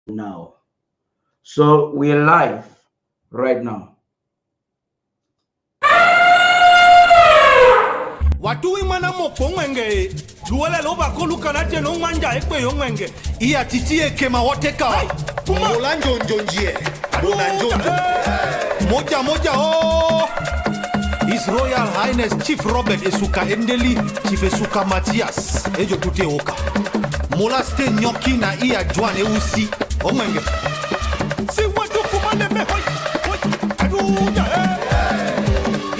now. So we're live right now. Watu imana moko mwenge luwele loba koluka na teno manja ekwe yo mwenge iya titie kema woteka Mola njonjonjie Adona njonjo Moja moja oh His Royal Highness Chief Robert Esuka Endeli Chief Esuka Matthias Ejo tute oka Mola ste nyoki na iya juan eusi o mwenge Si watu kumane me hoi Aduja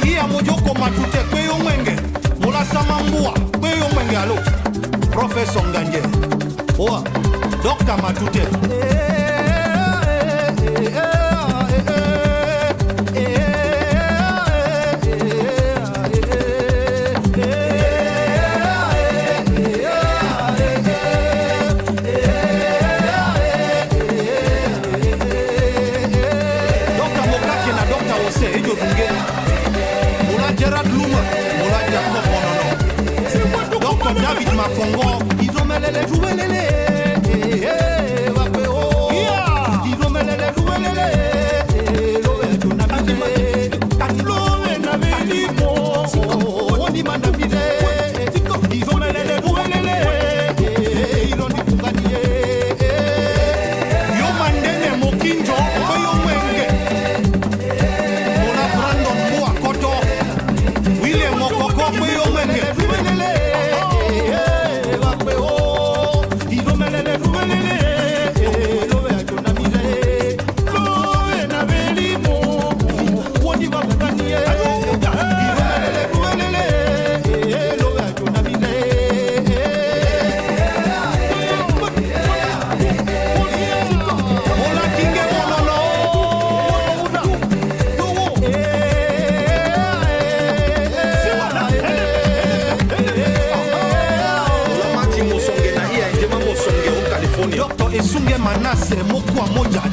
Iya mojoko matute kwe yo mwenge Mola samambua kwe yo mwenge alo Professor Nganje Oa Dr. Matute David Makongo, ils ont mêlé les jouets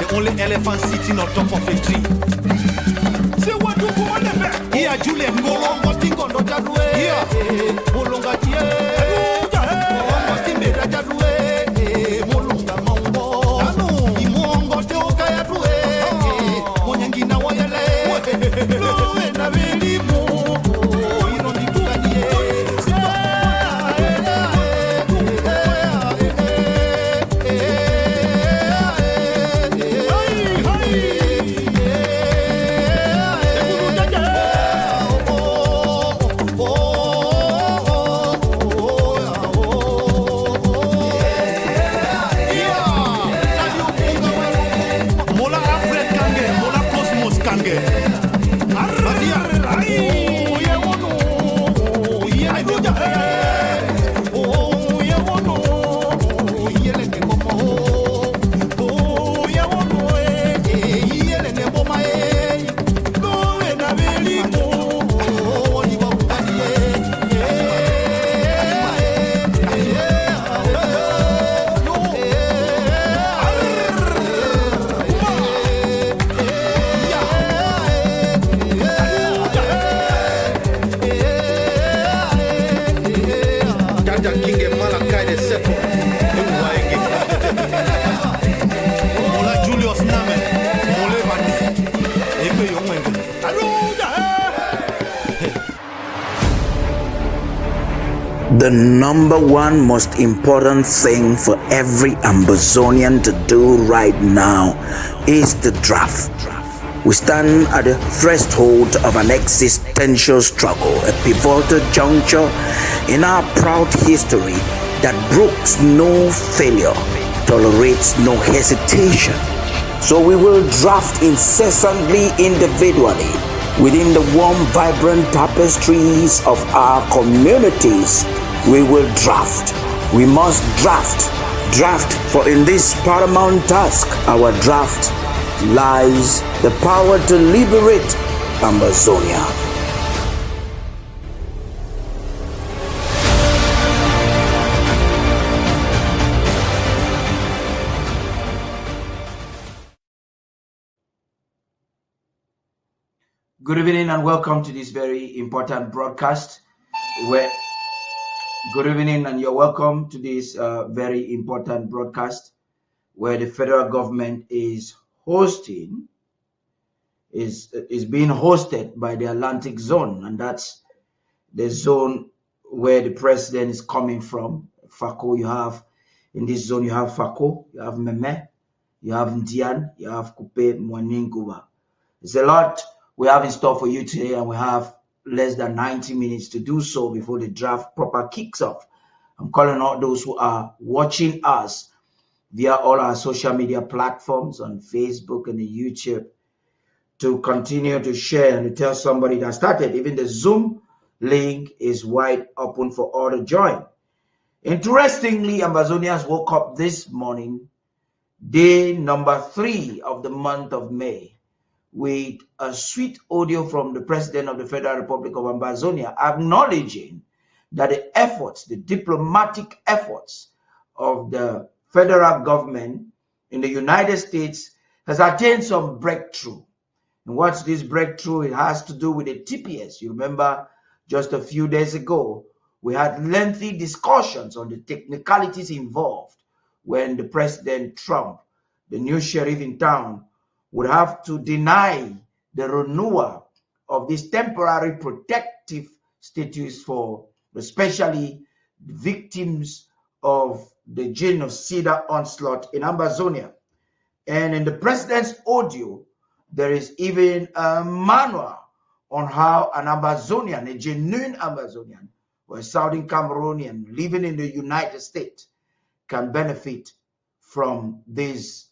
the only elephant sitting on top of a tree. Say what do you want to here, Julian, go on, what thing on the way? Here, Molonga, Molonga, Mongo, Imongo, Teokaya, Monyangina, Wayale, no, and I really move. You don't need to The number one most important thing for every Ambazonian to do right now is the draft. We stand at the threshold of an existential struggle, a pivotal juncture in our proud history that brooks no failure, tolerates no hesitation. So we will draft incessantly, individually, within the warm, vibrant tapestries of our communities. We will draft. We must draft. Draft, for in this paramount task, our draft lies the power to liberate Ambazonia. Good evening and welcome to this very important broadcast. Good evening and you're welcome to this very important broadcast where the federal government is hosting, is being hosted by the Atlantic Zone, and that's the zone where the president is coming from. Fako, you have in this zone, you have Fako, you have Meme, you have Ndian, you have Kupe, Mwaninguba. There's a lot we have in store for you today, and we have less than 90 minutes to do so before the draft proper kicks off. I'm calling out those who are watching us via all our social media platforms on Facebook and the YouTube to continue to share and to tell somebody that started. Even the Zoom link is wide open for all to join. Interestingly, Ambazonians woke up this morning, day number 3 of the month of May, with a sweet audio from the President of the Federal Republic of Ambazonia acknowledging that the efforts, the diplomatic efforts of the federal government in the United States has attained some breakthrough. And what's this breakthrough? It has to do with the TPS. You remember just a few days ago, we had lengthy discussions on the technicalities involved when the President Trump, the new sheriff in town, would have to deny the renewal of this temporary protective status for especially victims of the genocidal onslaught in Ambazonia. And in the president's audio, there is even a manual on how an Ambazonian, a genuine Ambazonian, or a Southern Cameroonian living in the United States can benefit from this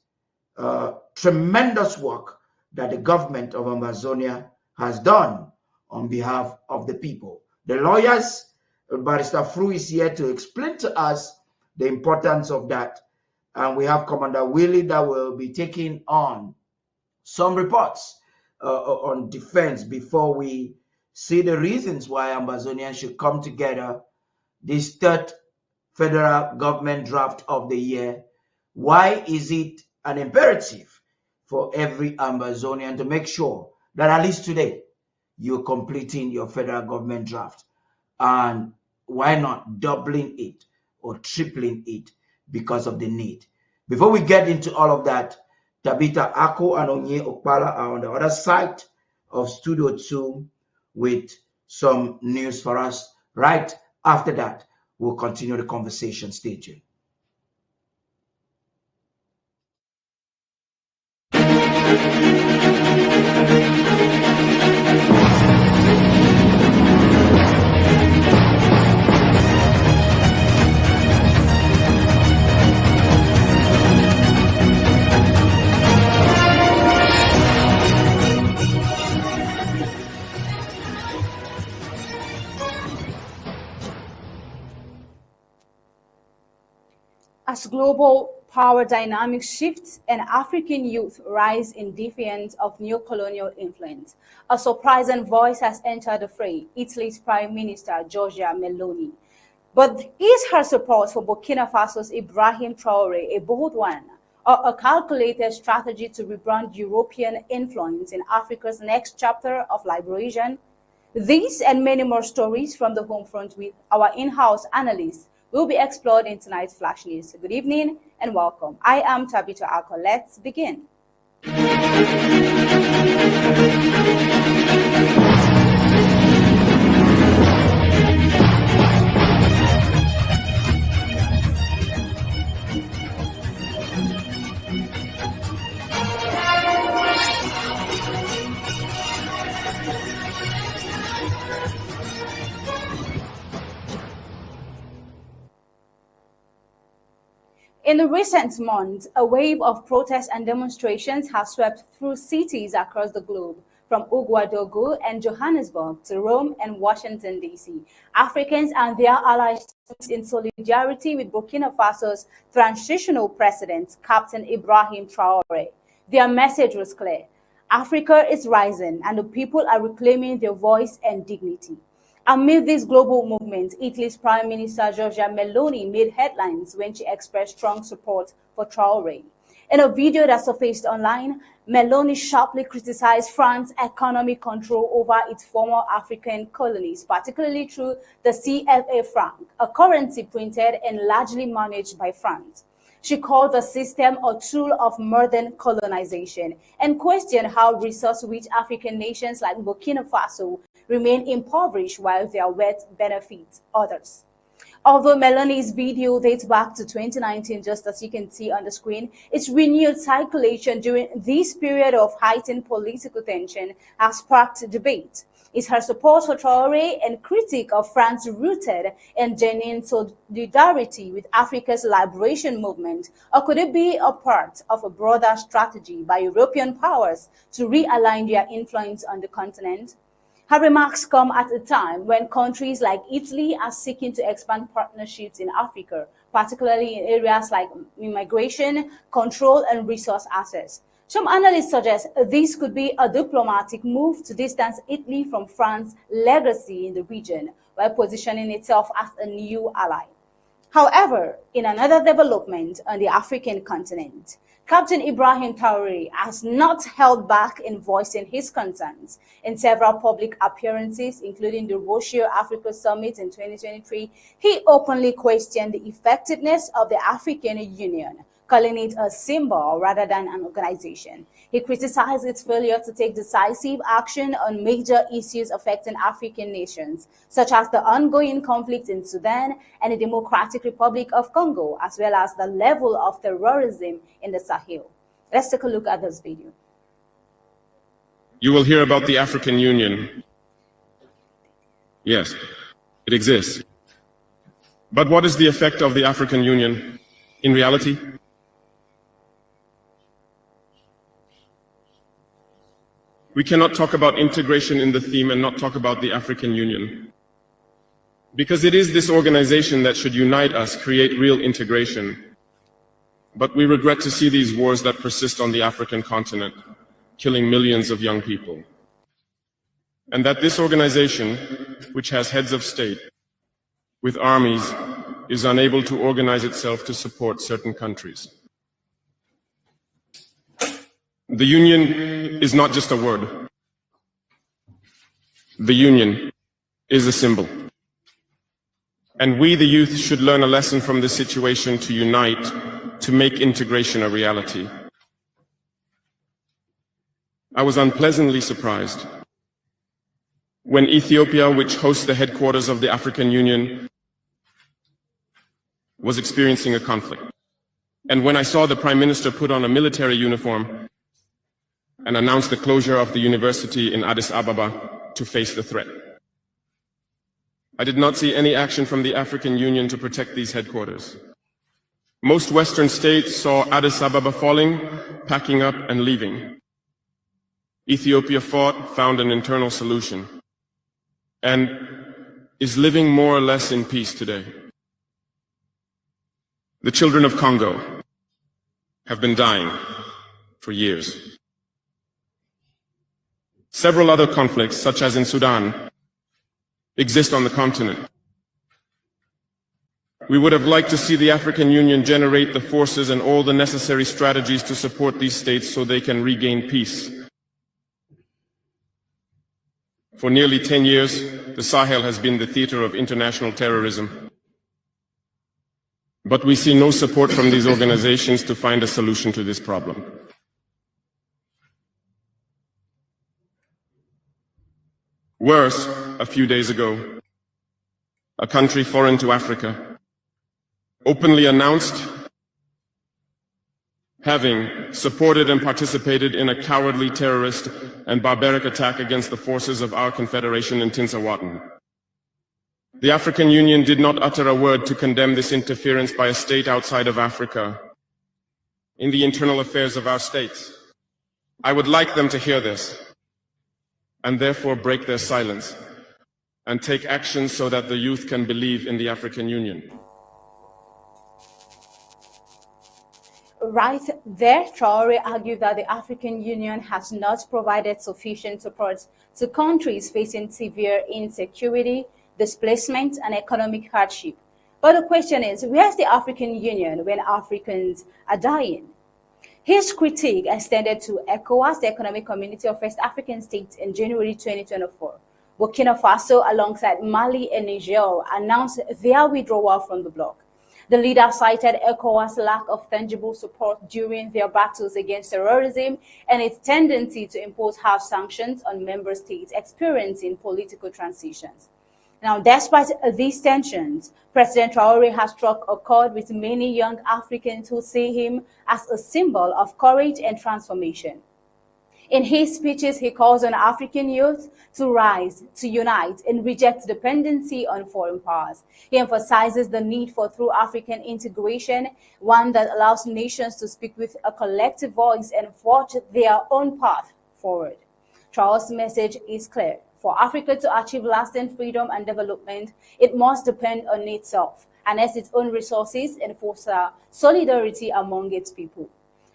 tremendous work that the government of Ambazonia has done on behalf of the people. The lawyers, Barrister Fru is here to explain to us the importance of that. And we have Commander Willie that will be taking on some reports on defense before we see the reasons why Ambazonians should come together. This third federal government draft of the year. Why is it an imperative for every Ambazonian to make sure that at least today you're completing your federal government draft? And why not doubling it or tripling it because of the need? Before we get into all of that, Tabitha Ako and Onye Okpala are on the other side of Studio 2 with some news for us. Right after that, we'll continue the conversation. Stay tuned. As global power dynamics shift and African youth rise in defiance of neo-colonial influence, a surprising voice has entered the fray, Italy's Prime Minister Giorgia Meloni. But is her support for Burkina Faso's Ibrahim Traoré a bold one, or a calculated strategy to rebrand European influence in Africa's next chapter of liberation? These and many more stories from the home front with our in-house analysts will be explored in tonight's Flash News. Good evening and welcome. I am Tabitha Ako. Let's begin. In the recent months, a wave of protests and demonstrations has swept through cities across the globe, from Ouagadougou and Johannesburg to Rome and Washington, D.C. Africans and their allies in solidarity with Burkina Faso's transitional president, Captain Ibrahim Traoré. Their message was clear. Africa is rising and the people are reclaiming their voice and dignity. Amid this global movement, Italy's Prime Minister Giorgia Meloni made headlines when she expressed strong support for Traoré. In a video that surfaced online, Meloni sharply criticized France's economic control over its former African colonies, particularly through the CFA franc, a currency printed and largely managed by France. She called the system a tool of modern colonization and questioned how resource-rich African nations like Burkina Faso remain impoverished while their wealth benefits others. Although Melanie's video dates back to 2019, just as you can see on the screen, its renewed circulation during this period of heightened political tension has sparked debate. Is her support for Traoré and critique of France rooted in genuine solidarity with Africa's liberation movement, or could it be a part of a broader strategy by European powers to realign their influence on the continent? Her remarks come at a time when countries like Italy are seeking to expand partnerships in Africa, particularly in areas like immigration, control, and resource access. Some analysts suggest this could be a diplomatic move to distance Italy from France's legacy in the region, while positioning itself as a new ally. However, in another development on the African continent, Captain Ibrahim Traoré has not held back in voicing his concerns. In several public appearances, including the Russia-Africa Summit in 2023, he openly questioned the effectiveness of the African Union, calling it a symbol rather than an organization. He criticized its failure to take decisive action on major issues affecting African nations, such as the ongoing conflict in Sudan and the Democratic Republic of Congo, as well as the level of terrorism in the Sahel. Let's take a look at this video. You will hear about the African Union. Yes, it exists. But what is the effect of the African Union in reality? We cannot talk about integration in the theme and not talk about the African Union. Because it is this organization that should unite us, create real integration. But we regret to see these wars that persist on the African continent, killing millions of young people. And that this organization, which has heads of state, with armies, is unable to organize itself to support certain countries. The Union is not just a word. The Union is a symbol. And we, the youth, should learn a lesson from this situation to unite, to make integration a reality. I was unpleasantly surprised when Ethiopia, which hosts the headquarters of the African Union, was experiencing a conflict. And when I saw the Prime Minister put on a military uniform and announced the closure of the university in Addis Ababa to face the threat. I did not see any action from the African Union to protect these headquarters. Most Western states saw Addis Ababa falling, packing up and leaving. Ethiopia fought, found an internal solution, and is living more or less in peace today. The children of Congo have been dying for years. Several other conflicts, such as in Sudan, exist on the continent. We would have liked to see the African Union generate the forces and all the necessary strategies to support these states so they can regain peace. For nearly 10 years, the Sahel has been the theater of international terrorism. But we see no support from these organizations to find a solution to this problem. Worse, a few days ago, a country foreign to Africa openly announced having supported and participated in a cowardly terrorist and barbaric attack against the forces of our confederation in Tinsawatten. The African Union did not utter a word to condemn this interference by a state outside of Africa in the internal affairs of our states. I would like them to hear this and therefore break their silence and take action so that the youth can believe in the African Union. Right there, Traoré argued that the African Union has not provided sufficient support to countries facing severe insecurity, displacement, and economic hardship. But the question is, where's the African Union when Africans are dying? His critique extended to ECOWAS, the Economic Community of West African States, in January 2024. Burkina Faso, alongside Mali and Niger, announced their withdrawal from the bloc. The leader cited ECOWAS' lack of tangible support during their battles against terrorism and its tendency to impose harsh sanctions on member states experiencing political transitions. Now, despite these tensions, President Traoré has struck a chord with many young Africans who see him as a symbol of courage and transformation. In his speeches, he calls on African youth to rise, to unite, and reject dependency on foreign powers. He emphasizes the need for true African integration, one that allows nations to speak with a collective voice and forge their own path forward. Traoré's message is clear. For Africa to achieve lasting freedom and development, it must depend on itself, harness its own resources, and foster solidarity among its people.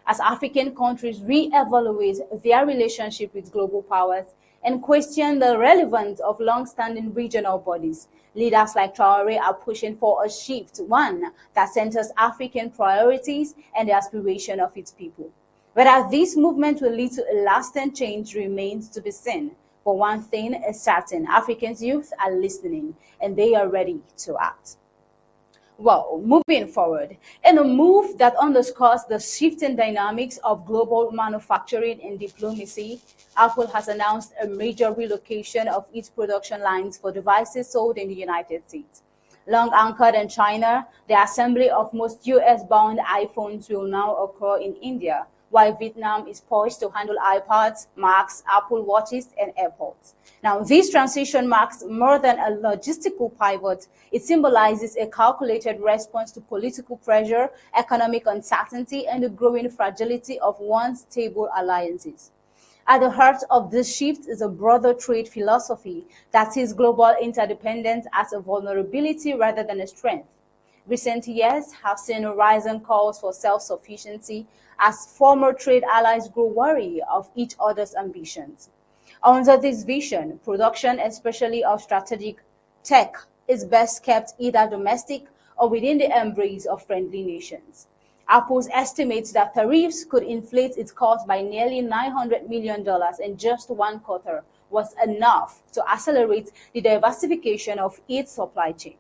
As African countries re-evaluate their relationship with global powers and question the relevance of long-standing regional bodies, leaders like Traoré are pushing for a shift, one that centers African priorities and the aspiration of its people. Whether this movement will lead to a lasting change remains to be seen. But one thing is certain, Africans' youth are listening and they are ready to act. Well, moving forward, in a move that underscores the shifting dynamics of global manufacturing and diplomacy, Apple has announced a major relocation of its production lines for devices sold in the United States. Long anchored in China, the assembly of most US-bound iPhones will now occur in India, while Vietnam is poised to handle iPads, Macs, Apple Watches, and AirPods. Now, this transition marks more than a logistical pivot. It symbolizes a calculated response to political pressure, economic uncertainty, and the growing fragility of once stable alliances. At the heart of this shift is a broader trade philosophy that sees global interdependence as a vulnerability rather than a strength. Recent years have seen a rising calls for self-sufficiency as former trade allies grow wary of each other's ambitions. Under this vision, production, especially of strategic tech, is best kept either domestic or within the embrace of friendly nations. Apple's estimates that tariffs could inflate its cost by nearly $900 million in just one quarter was enough to accelerate the diversification of its supply chain.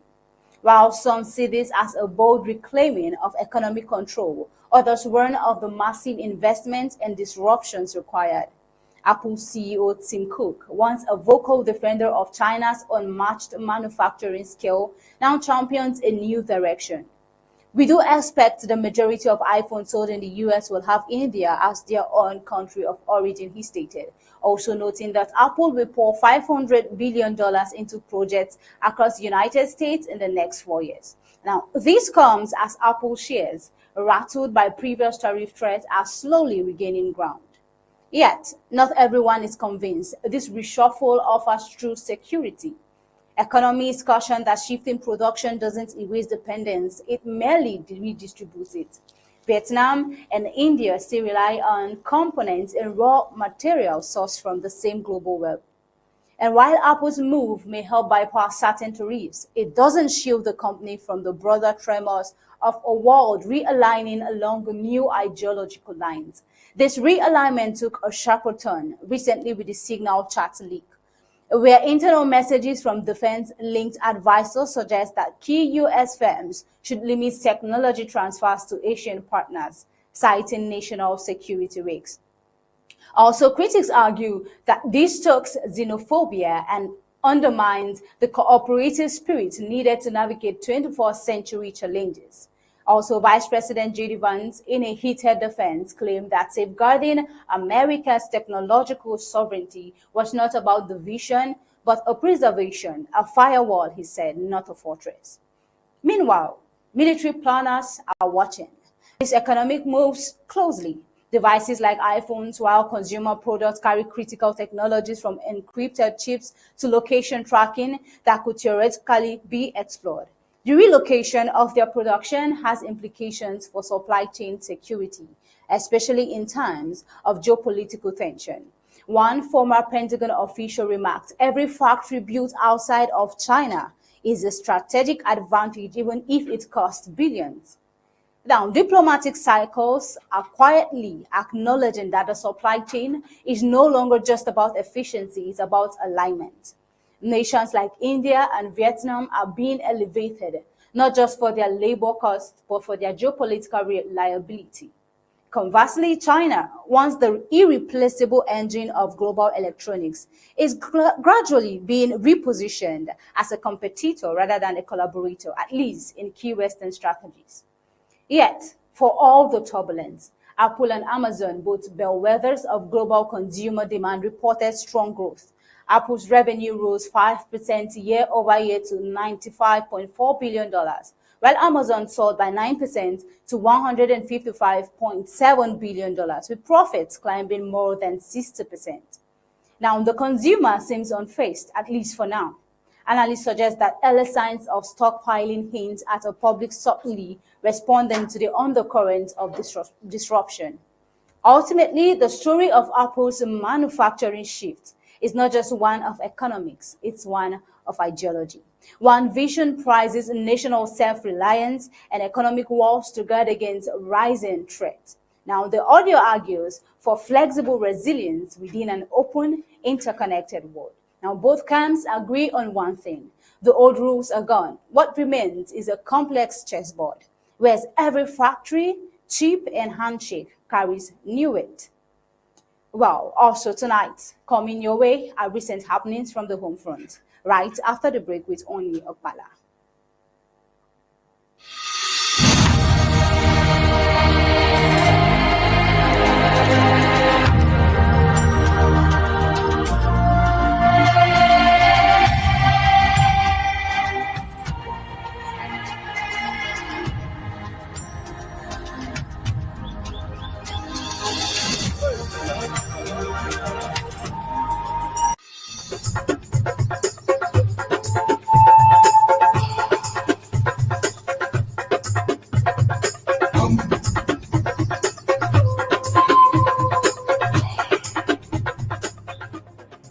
While some see this as a bold reclaiming of economic control, others warn of the massive investment and disruptions required. Apple CEO Tim Cook, once a vocal defender of China's unmatched manufacturing scale, now champions a new direction. We do expect the majority of iPhones sold in the US will have India as their own country of origin, he stated. Also noting that Apple will pour $500 billion into projects across the United States in the next 4 years. Now, this comes as Apple shares, rattled by previous tariff threats, are slowly regaining ground. Yet, not everyone is convinced this reshuffle offers true security. Economists caution that shifting production doesn't erase dependence, it merely redistributes it. Vietnam and India still rely on components and raw materials sourced from the same global web. And while Apple's move may help bypass certain tariffs, it doesn't shield the company from the broader tremors of a world realigning along new ideological lines. This realignment took a sharper turn recently with the Signal chat leak, where internal messages from defense-linked advisors suggest that key U.S. firms should limit technology transfers to Asian partners, citing national security risks. Also, critics argue that this stokes xenophobia and undermines the cooperative spirit needed to navigate 21st century challenges. Also, Vice President J.D. Vance, in a heated defense, claimed that safeguarding America's technological sovereignty was not about the vision, but a preservation, a firewall, he said, not a fortress. Meanwhile, military planners are watching these economic moves closely. Devices like iPhones, while consumer products carry critical technologies from encrypted chips to location tracking that could theoretically be explored. The relocation of their production has implications for supply chain security, especially in times of geopolitical tension. One former Pentagon official remarked, "Every factory built outside of China is a strategic advantage, even if it costs billions." Now, diplomatic cycles are quietly acknowledging that the supply chain is no longer just about efficiency, it's about alignment. Nations like India and Vietnam are being elevated not just for their labor costs, but for their geopolitical reliability. Conversely, China, once the irreplaceable engine of global electronics, is gradually being repositioned as a competitor rather than a collaborator, at least in key Western strategies. Yet, for all the turbulence, Apple and Amazon, both bellwethers of global consumer demand, reported strong growth. Apple's revenue rose 5% year over year to $95.4 billion, while Amazon soared by 9% to $155.7 billion, with profits climbing more than 60%. Now, the consumer seems unfazed, at least for now. Analysts suggest that early signs of stockpiling hint at a public subtly responding to the undercurrent of disruption. Ultimately, the story of Apple's manufacturing shift is not just one of economics, it's one of ideology. One vision prizes national self-reliance and economic walls to guard against rising threats. Now, the audio argues for flexible resilience within an open, interconnected world. Now, both camps agree on one thing. The old rules are gone. What remains is a complex chessboard, where every factory, chip, and handshake carries new weight. Well, also tonight, coming your way are recent happenings from the home front, right after the break with Oni Okpala.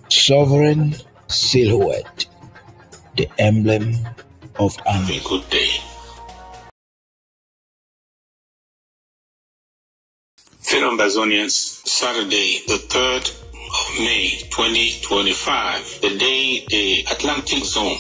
Sovereign silhouette, the emblem of a good day. Fellow Ambazonians, Saturday, the 3rd of May 2025, the day the Atlantic Zone,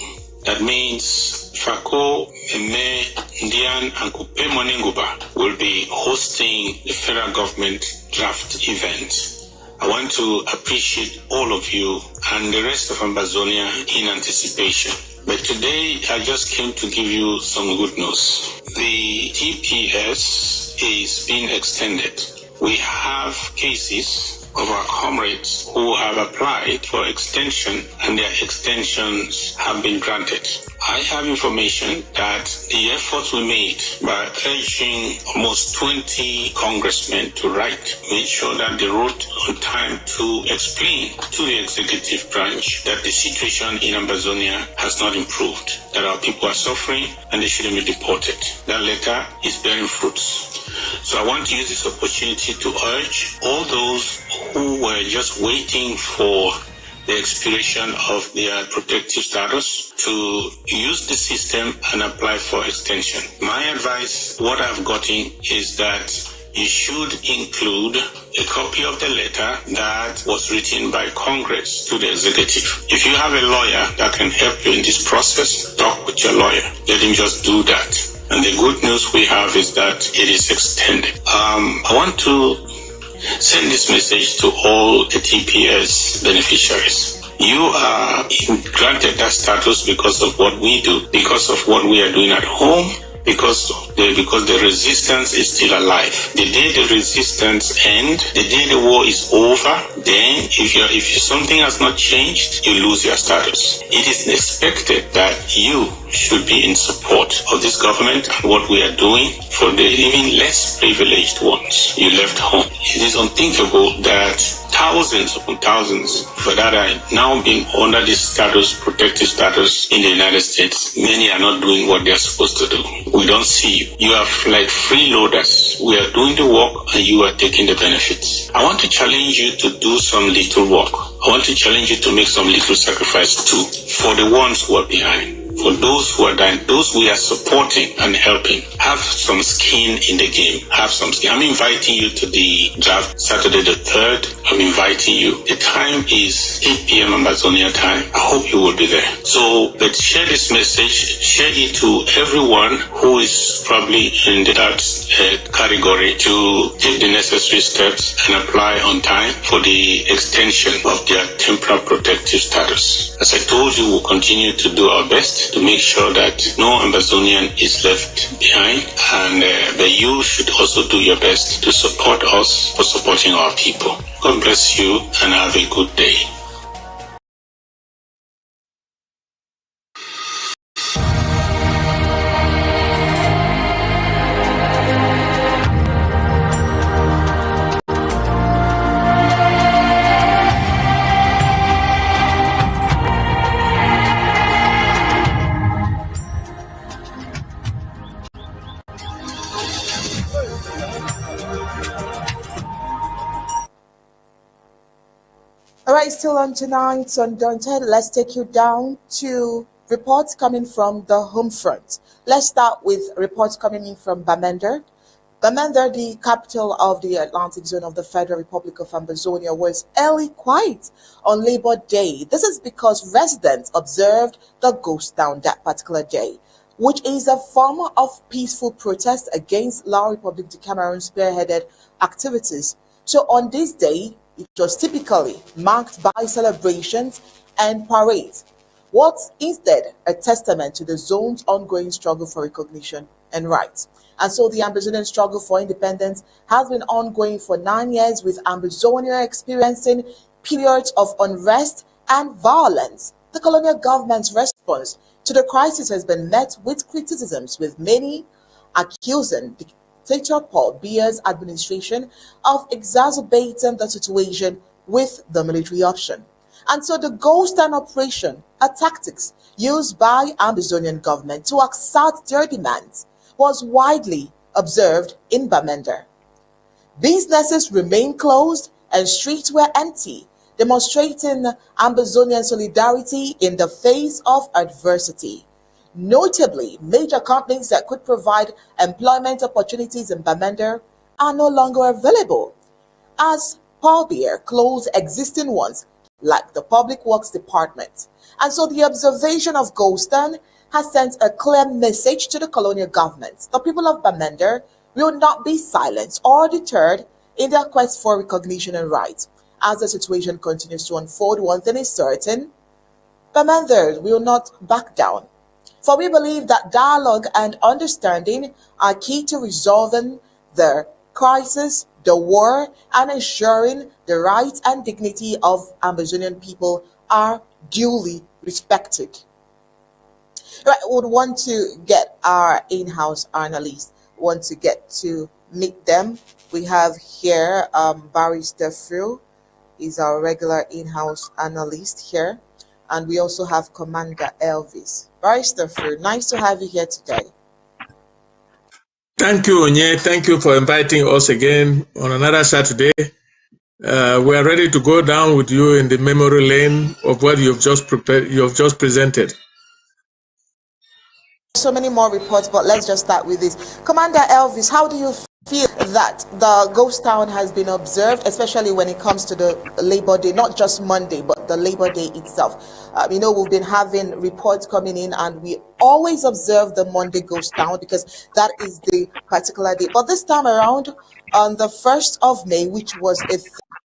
that means Sako, Eme, Ndian, and Kupe Monenguba, will be hosting the federal government draft event. I want to appreciate all of you and the rest of Ambazonia in anticipation. But today, I just came to give you some good news. The TPS is being extended. We have cases of our comrades who have applied for extension and their extensions have been granted. I have information that the efforts we made by urging almost 20 congressmen to write made sure that they wrote on time to explain to the executive branch that the situation in Ambazonia has not improved, that our people are suffering and they shouldn't be deported. That letter is bearing fruits. So I want to use this opportunity to urge all those who were just waiting for the expiration of their protective status to use the system and apply for extension. My advice, what I've gotten, is that you should include a copy of the letter that was written by Congress to the executive. If you have a lawyer that can help you in this process, talk with your lawyer. Let him just do that. And the good news we have is that it is extended. I want to send this message to all the TPS beneficiaries. You are granted that status because of what we do, because of what we are doing at home, because the resistance is still alive. The day the resistance ends, the day the war is over, then if something has not changed, you lose your status. It is expected that you should be in support of this government and what we are doing for the even less privileged ones you left home. It is unthinkable that thousands upon thousands that are now being under this status, protective status in the United States. Many are not doing what they're supposed to do. We don't see you. You are like freeloaders. We are doing the work and you are taking the benefits. I want to challenge you to do some little work. I want to challenge you to make some little sacrifice too for the ones who are behind. For those who are dying, those we are supporting and helping, have some skin in the game. Have some skin. I'm inviting you to the draft Saturday the 3rd of inviting you. The time is 8 p.m. Ambazonia time. I hope you will be there. So let's share this message, share it to everyone who is probably in that category to take the necessary steps and apply on time for the extension of their temporary protective status. As I told you, we'll continue to do our best to make sure that no Ambazonian is left behind, and that you should also do your best to support us for supporting our people. God bless you and have a good day. All right, still on tonight's Undaunted. Let's take you down to reports coming from the home front. Let's start with reports coming in from Bamenda. Bamenda, the capital of the Atlantic zone of the Federal Republic of Ambazonia, was early quiet on Labor Day. This is because residents observed the ghost town that particular day, which is a form of peaceful protest against La Republique du Cameroon spearheaded activities. So on this day, it was typically marked by celebrations and parades, what's instead a testament to the zone's ongoing struggle for recognition and rights. And so the Ambazonian struggle for independence has been ongoing for 9 years, with Ambazonia experiencing periods of unrest and violence. The colonial government's response to the crisis has been met with criticisms, with many accusing Dictator Biya's administration of exacerbating the situation with the military option. And so the ghost town operation, a tactics used by Ambazonian government to assert their demands, was widely observed in Bamenda. Businesses remained closed and streets were empty, demonstrating Ambazonian solidarity in the face of adversity. Notably, major companies that could provide employment opportunities in Bamenda are no longer available, as Biya closed existing ones like the Public Works Department. And so the observation of ghost town has sent a clear message to the colonial government. The people of Bamenda will not be silenced or deterred in their quest for recognition and rights. As the situation continues to unfold, one thing is certain: Bamenda will not back down. For we believe that dialogue and understanding are key to resolving the crisis, the war, and ensuring the rights and dignity of Ambazonian people are duly respected. Right, we would want to get our in-house analysts, want to get to meet them. We have here Barrister Fru, is our regular in-house analyst here. And we also have Commander Elvis. Barrister Fru, nice to have you here today. Thank you, Onye. Thank you for inviting us again on another Saturday. We are ready to go down with you in the memory lane of what you've just prepared, you've just presented. So many more reports, but let's just start with this. Commander Elvis, how do you feel that the ghost town has been observed, especially when it comes to the Labor Day, not just Monday, but the Labor Day itself? We've been having reports coming in, and we always observe the Monday ghost town because that is the particular day. But this time around, on the 1st of May, which was a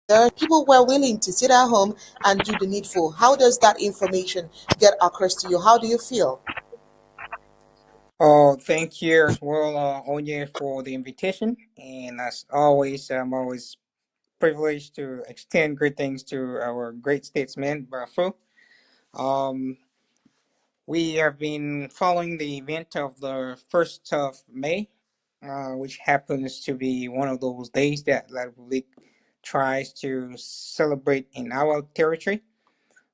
third, people were willing to sit at home and do the needful. How does that information get across to you? How do you feel? Oh, thank you as well, Onye, for the invitation. And as always, I'm always privileged to extend great things to our great statesman, Fru. We have been following the event of the 1st of May, which happens to be one of those days that La Republique tries to celebrate in our territory.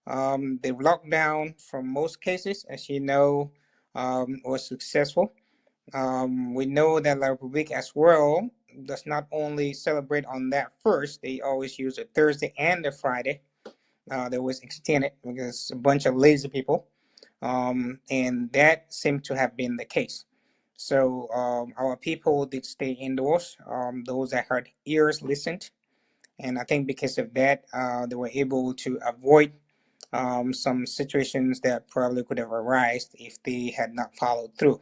The lockdown, from most cases, as you know, was successful. We know that La Republique as well does not only celebrate on that first, they always use a Thursday and a Friday. That was extended because a bunch of lazy people, and that seemed to have been the case. So our people did stay indoors. Those that had ears listened, And I think because of that, they were able to avoid some situations that probably could have arisen if they had not followed through.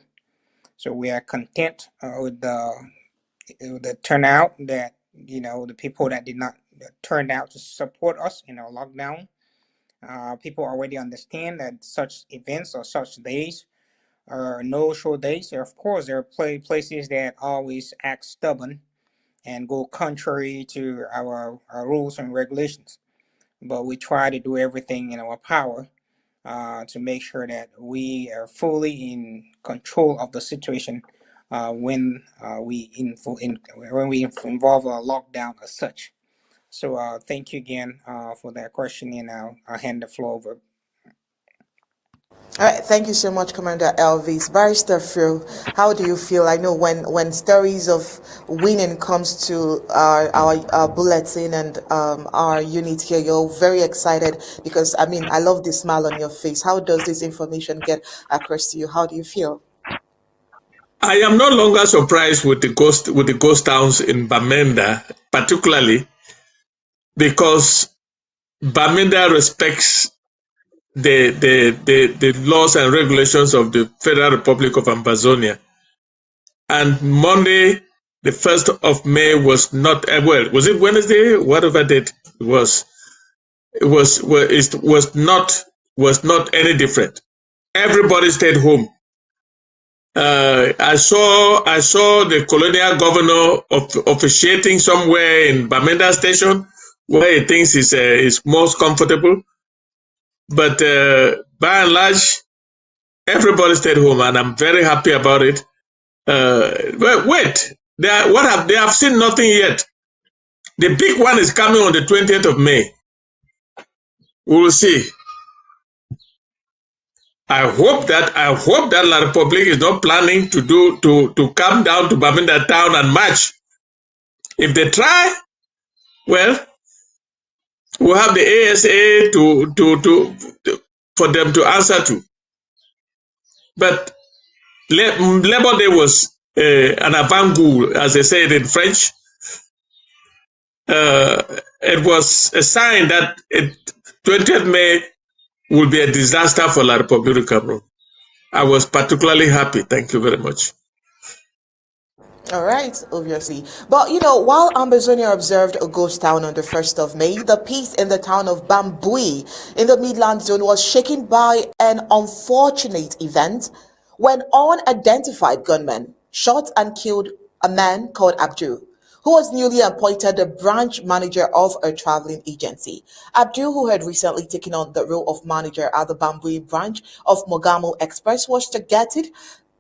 So we are content with the turnout that, the people that did not turn out to support us in our lockdown. People already understand that such events or such days are no-show days. Of course, there are places that always act stubborn and go contrary to our rules and regulations. But we try to do everything in our power to make sure that we are fully in control of the situation when we involve a lockdown as such. So thank you again for that question, and I'll hand the floor over. All right, thank you so much, Commander Elvis. Barrister Fru, how do you feel? I know when stories of winning comes to our bulletin and our unit here, you're very excited because, I love the smile on your face. How does this information get across to you? How do you feel? I am no longer surprised with the ghost towns in Bamenda, particularly because Bamenda respects the laws and regulations of the Federal Republic of Ambazonia. And Monday, the 1st of May was not, was it Wednesday? Whatever date it was not any different. Everybody stayed home. I saw the colonial governor officiating somewhere in Bamenda Station where he thinks is most comfortable. But by and large, everybody stayed home, and I'm very happy about it. But wait, they have seen nothing yet. The big one is coming on the 20th of May. We will see. I hope that La Republic is not planning to come down to Bamenda town and march. If they try, well, we'll have the ASA for them to answer to. But Labor Day was an avant-goût, as they say it in French. It was a sign that 20th May will be a disaster for La Republique du Cameroon. I was particularly happy. Thank you very much. All right, obviously. But, while Ambazonia observed a ghost town on the 1st of May, the peace in the town of Bambui in the Midland Zone was shaken by an unfortunate event when unidentified gunmen shot and killed a man called Abdul, who was newly appointed the branch manager of a traveling agency. Abdul, who had recently taken on the role of manager at the Bambui branch of Mogamo Express, was targeted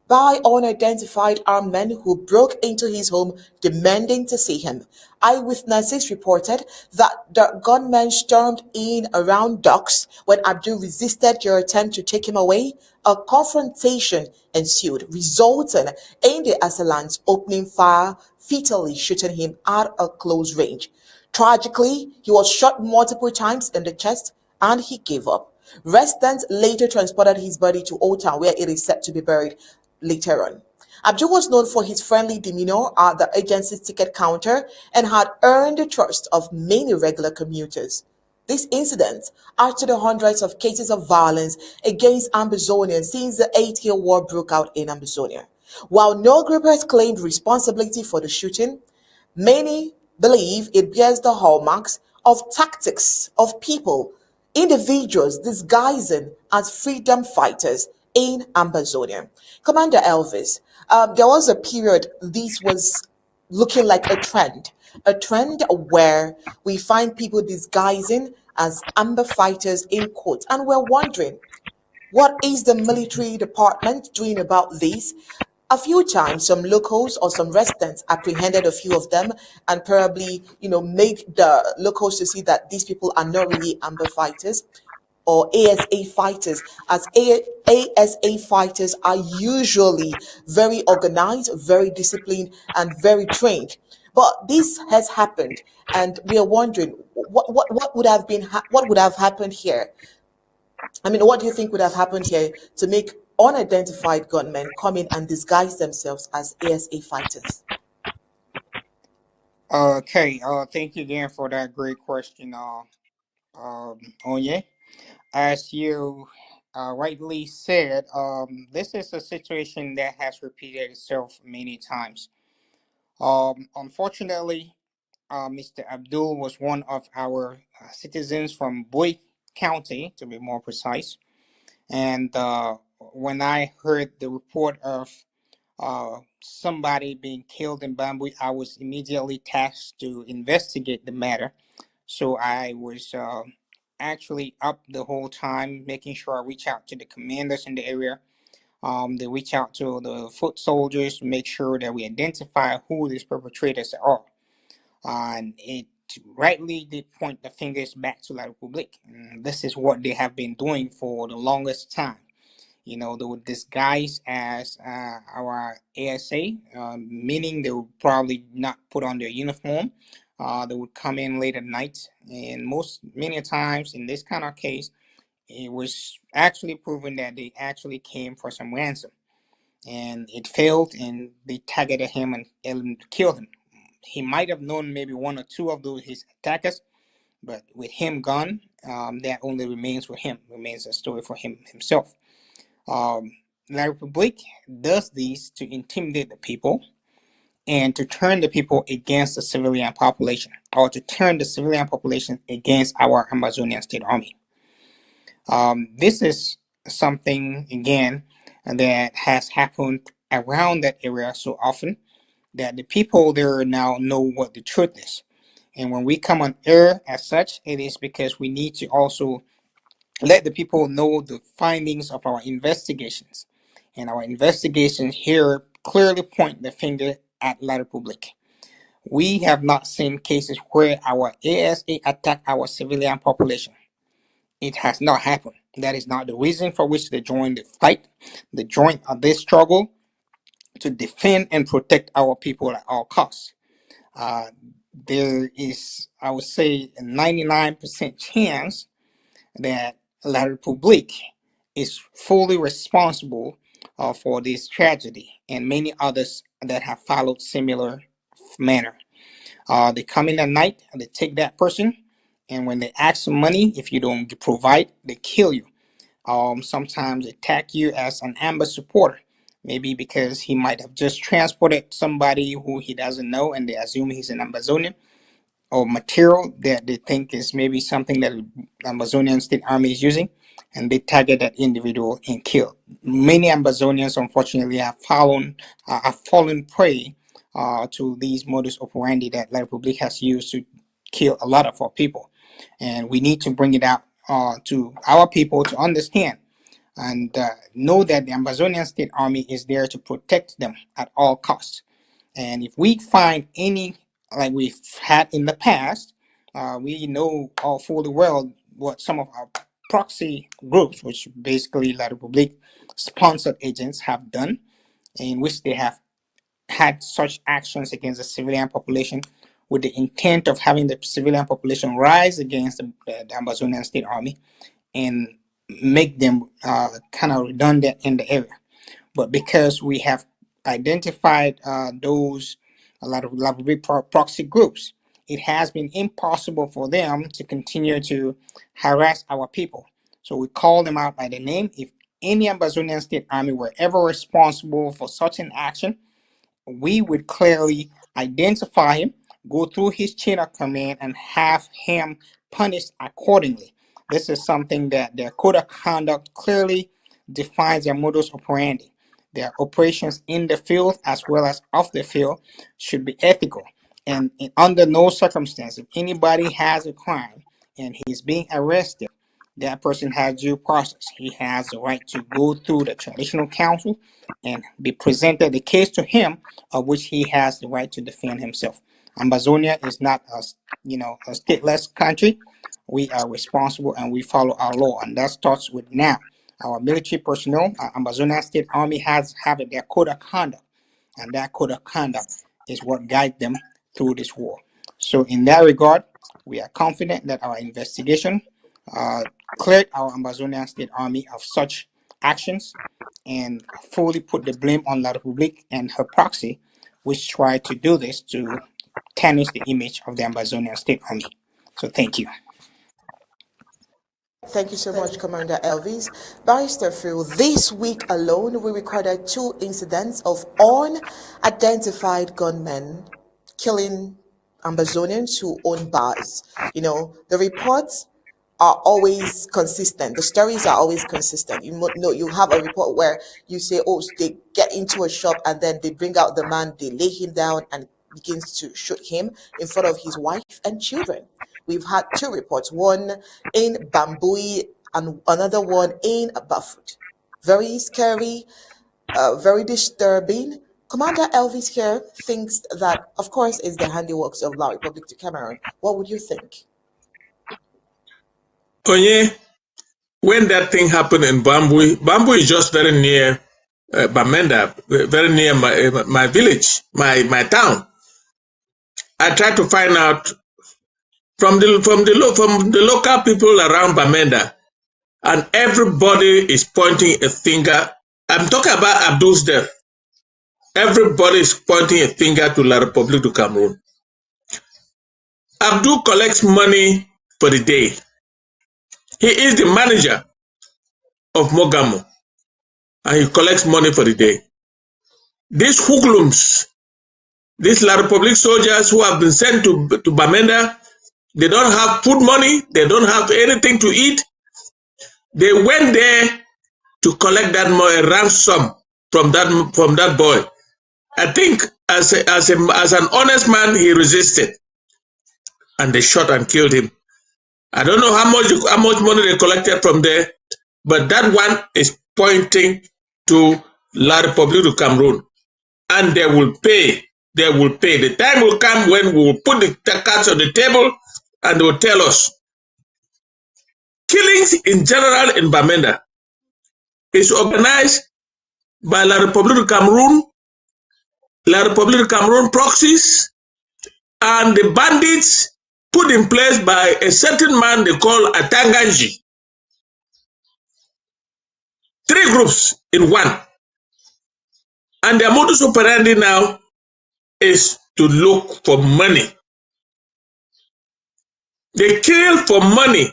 by unidentified armed men who broke into his home demanding to see him. Eyewitnesses reported that the gunmen stormed in around dusk. When Abdul resisted their attempt to take him away, a confrontation ensued, resulting in the assailants opening fire, fatally shooting him at a close range. Tragically, he was shot multiple times in the chest and he gave up. Residents later transported his body to Old Town, where it is said to be buried later on. Abdul was known for his friendly demeanor at the agency's ticket counter and had earned the trust of many regular commuters. These incidents add to the hundreds of cases of violence against Ambazonians since the 8-year war broke out in Ambazonia. While no group has claimed responsibility for the shooting, many believe it bears the hallmarks of tactics of individuals disguising as freedom fighters in Ambazonia. Commander Elvis, there was a period this was looking like a trend where we find people disguising as amber fighters in quotes, and we're wondering, what is the military department doing about this? A few times, some locals or some residents apprehended a few of them and probably, made the locals to see that these people are not really amber fighters or ASA fighters, as ASA fighters are usually very organized, very disciplined, and very trained. But this has happened, and we are wondering what would have happened here. What do you think would have happened here to make unidentified gunmen come in and disguise themselves as ASA fighters? Okay. Thank you again for that great question, Onye. As you rightly said, this is a situation that has repeated itself many times. Unfortunately, Mr. Abdul was one of our citizens from Bui County, to be more precise. And when I heard the report of somebody being killed in Bambui, I was immediately tasked to investigate the matter. So I was actually up the whole time, making sure I reach out to the commanders in the area. They reach out to the foot soldiers to make sure that we identify who these perpetrators are. And it rightly did point the fingers back to La Republique. This is what they have been doing for the longest time. You know, they would disguise as our ASA, meaning they would probably not put on their uniform. They would come in late at night, and many times in this kind of case, it was actually proven that they actually came for some ransom, and it failed, and they targeted him and killed him. He might have known maybe one or two of those his attackers, but with him gone, that only remains for him, remains a story for him himself. La Republique does this to intimidate the people and to turn the people against the civilian population, or to turn the civilian population against our Ambazonian State Army. This is something, again, that has happened around that area so often that the people there now know what the truth is. And when we come on air as such, it is because we need to also let the people know the findings of our investigations. And our investigations here clearly point the finger at La Republique. We have not seen cases where our ASA attack our civilian population. It has not happened. That is not the reason for which they joined the fight. They joined this struggle to defend and protect our people at all costs. There is, I would say, a 99% chance that La Republique is fully responsible for this tragedy and many others that have followed similar manner. They come in at night and they take that person, and when they ask for money, if you don't provide, they kill you. Sometimes attack you as an Amba supporter, maybe because he might have just transported somebody who he doesn't know and they assume he's an Ambazonian, or material that they think is maybe something that the Ambazonian State Army is using, and they target that individual and kill. Many Ambazonians, unfortunately, have fallen prey to these modus operandi that La Republique has used to kill a lot of our people. And we need to bring it out to our people to understand and know that the Ambazonian State Army is there to protect them at all costs. And if we find any, like we've had in the past, we know all fully well what some of our proxy groups, which basically La Republique sponsored agents, have done, in which they have had such actions against the civilian population with the intent of having the civilian population rise against the Ambazonian State Army and make them kind of redundant in the area. But because we have identified those a lot of proxy groups, it has been impossible for them to continue to harass our people. So we call them out by the name. If any Ambazonian State Army were ever responsible for such an action, we would clearly identify him, go through his chain of command, and have him punished accordingly. This is something that their code of conduct clearly defines their modus operandi. Their operations in the field as well as off the field should be ethical. And under no circumstance, if anybody has a crime and he's being arrested, that person has due process. He has the right to go through the traditional council and be presented the case to him, of which he has the right to defend himself. Ambazonia is not a stateless country. We are responsible and we follow our law, and that starts with now. Our military personnel, Ambazonian State Army have their code of conduct, and that code of conduct is what guides them through this war. So in that regard, we are confident that our investigation cleared our Ambazonian State Army of such actions and fully put the blame on La Republique and her proxy, which tried to do this to tarnish the image of the Ambazonian State Army. So thank you. Thank you so much, Commander Elvis. Barrister Fru, this week alone, we recorded 2 incidents of unidentified gunmen killing Ambazonians who own bars. You know, the reports are always consistent. The stories are always consistent. You know, you have a report where you say, oh, they get into a shop and then they bring out the man, they lay him down and begins to shoot him in front of his wife and children. We've had 2 reports, one in Bambui and another one in Battered. Very scary, very disturbing. Commander Elvis here thinks that, of course, it's the handiworks of La Republic to Cameroon. What would you think? Onye, when that thing happened in Bambui, Bambui is just very near Bamenda, very near my village, my town. I tried to find out from the local people around Bamenda, and everybody is pointing a finger. I'm talking about Abdul's death. Everybody is pointing a finger to La Republic du Cameroon. Abdul collects money for the day. He is the manager of Mogamo, and he collects money for the day. These hoodlums, these La Republic soldiers who have been sent to Bamenda, they don't have food money, they don't have anything to eat. They went there to collect that money, ransom from that boy. I think as an honest man, he resisted, and they shot and killed him. I don't know how much money they collected from there, but that one is pointing to La Republic du Cameroon, and they will pay. They will pay. The time will come when we will put the cards on the table, and they will tell us. Killings in general in Bamenda is organized by La Republic du Cameroon, La Republic du Cameroon proxies, and the bandits put in place by a certain man they call Atanganji. 3 groups in one. And their modus operandi now is to look for money. They kill for money.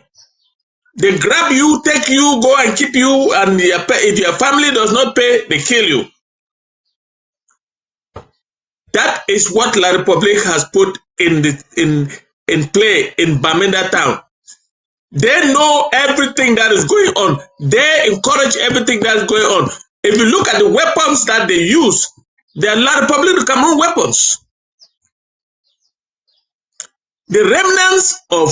They grab you, take you, go and keep you, and if your family does not pay, they kill you. That is what La Republic has put in play in Bamenda town. They know everything that is going on. They encourage everything that is going on. If you look at the weapons that they use, they are La Republic du Cameroon weapons. The remnants of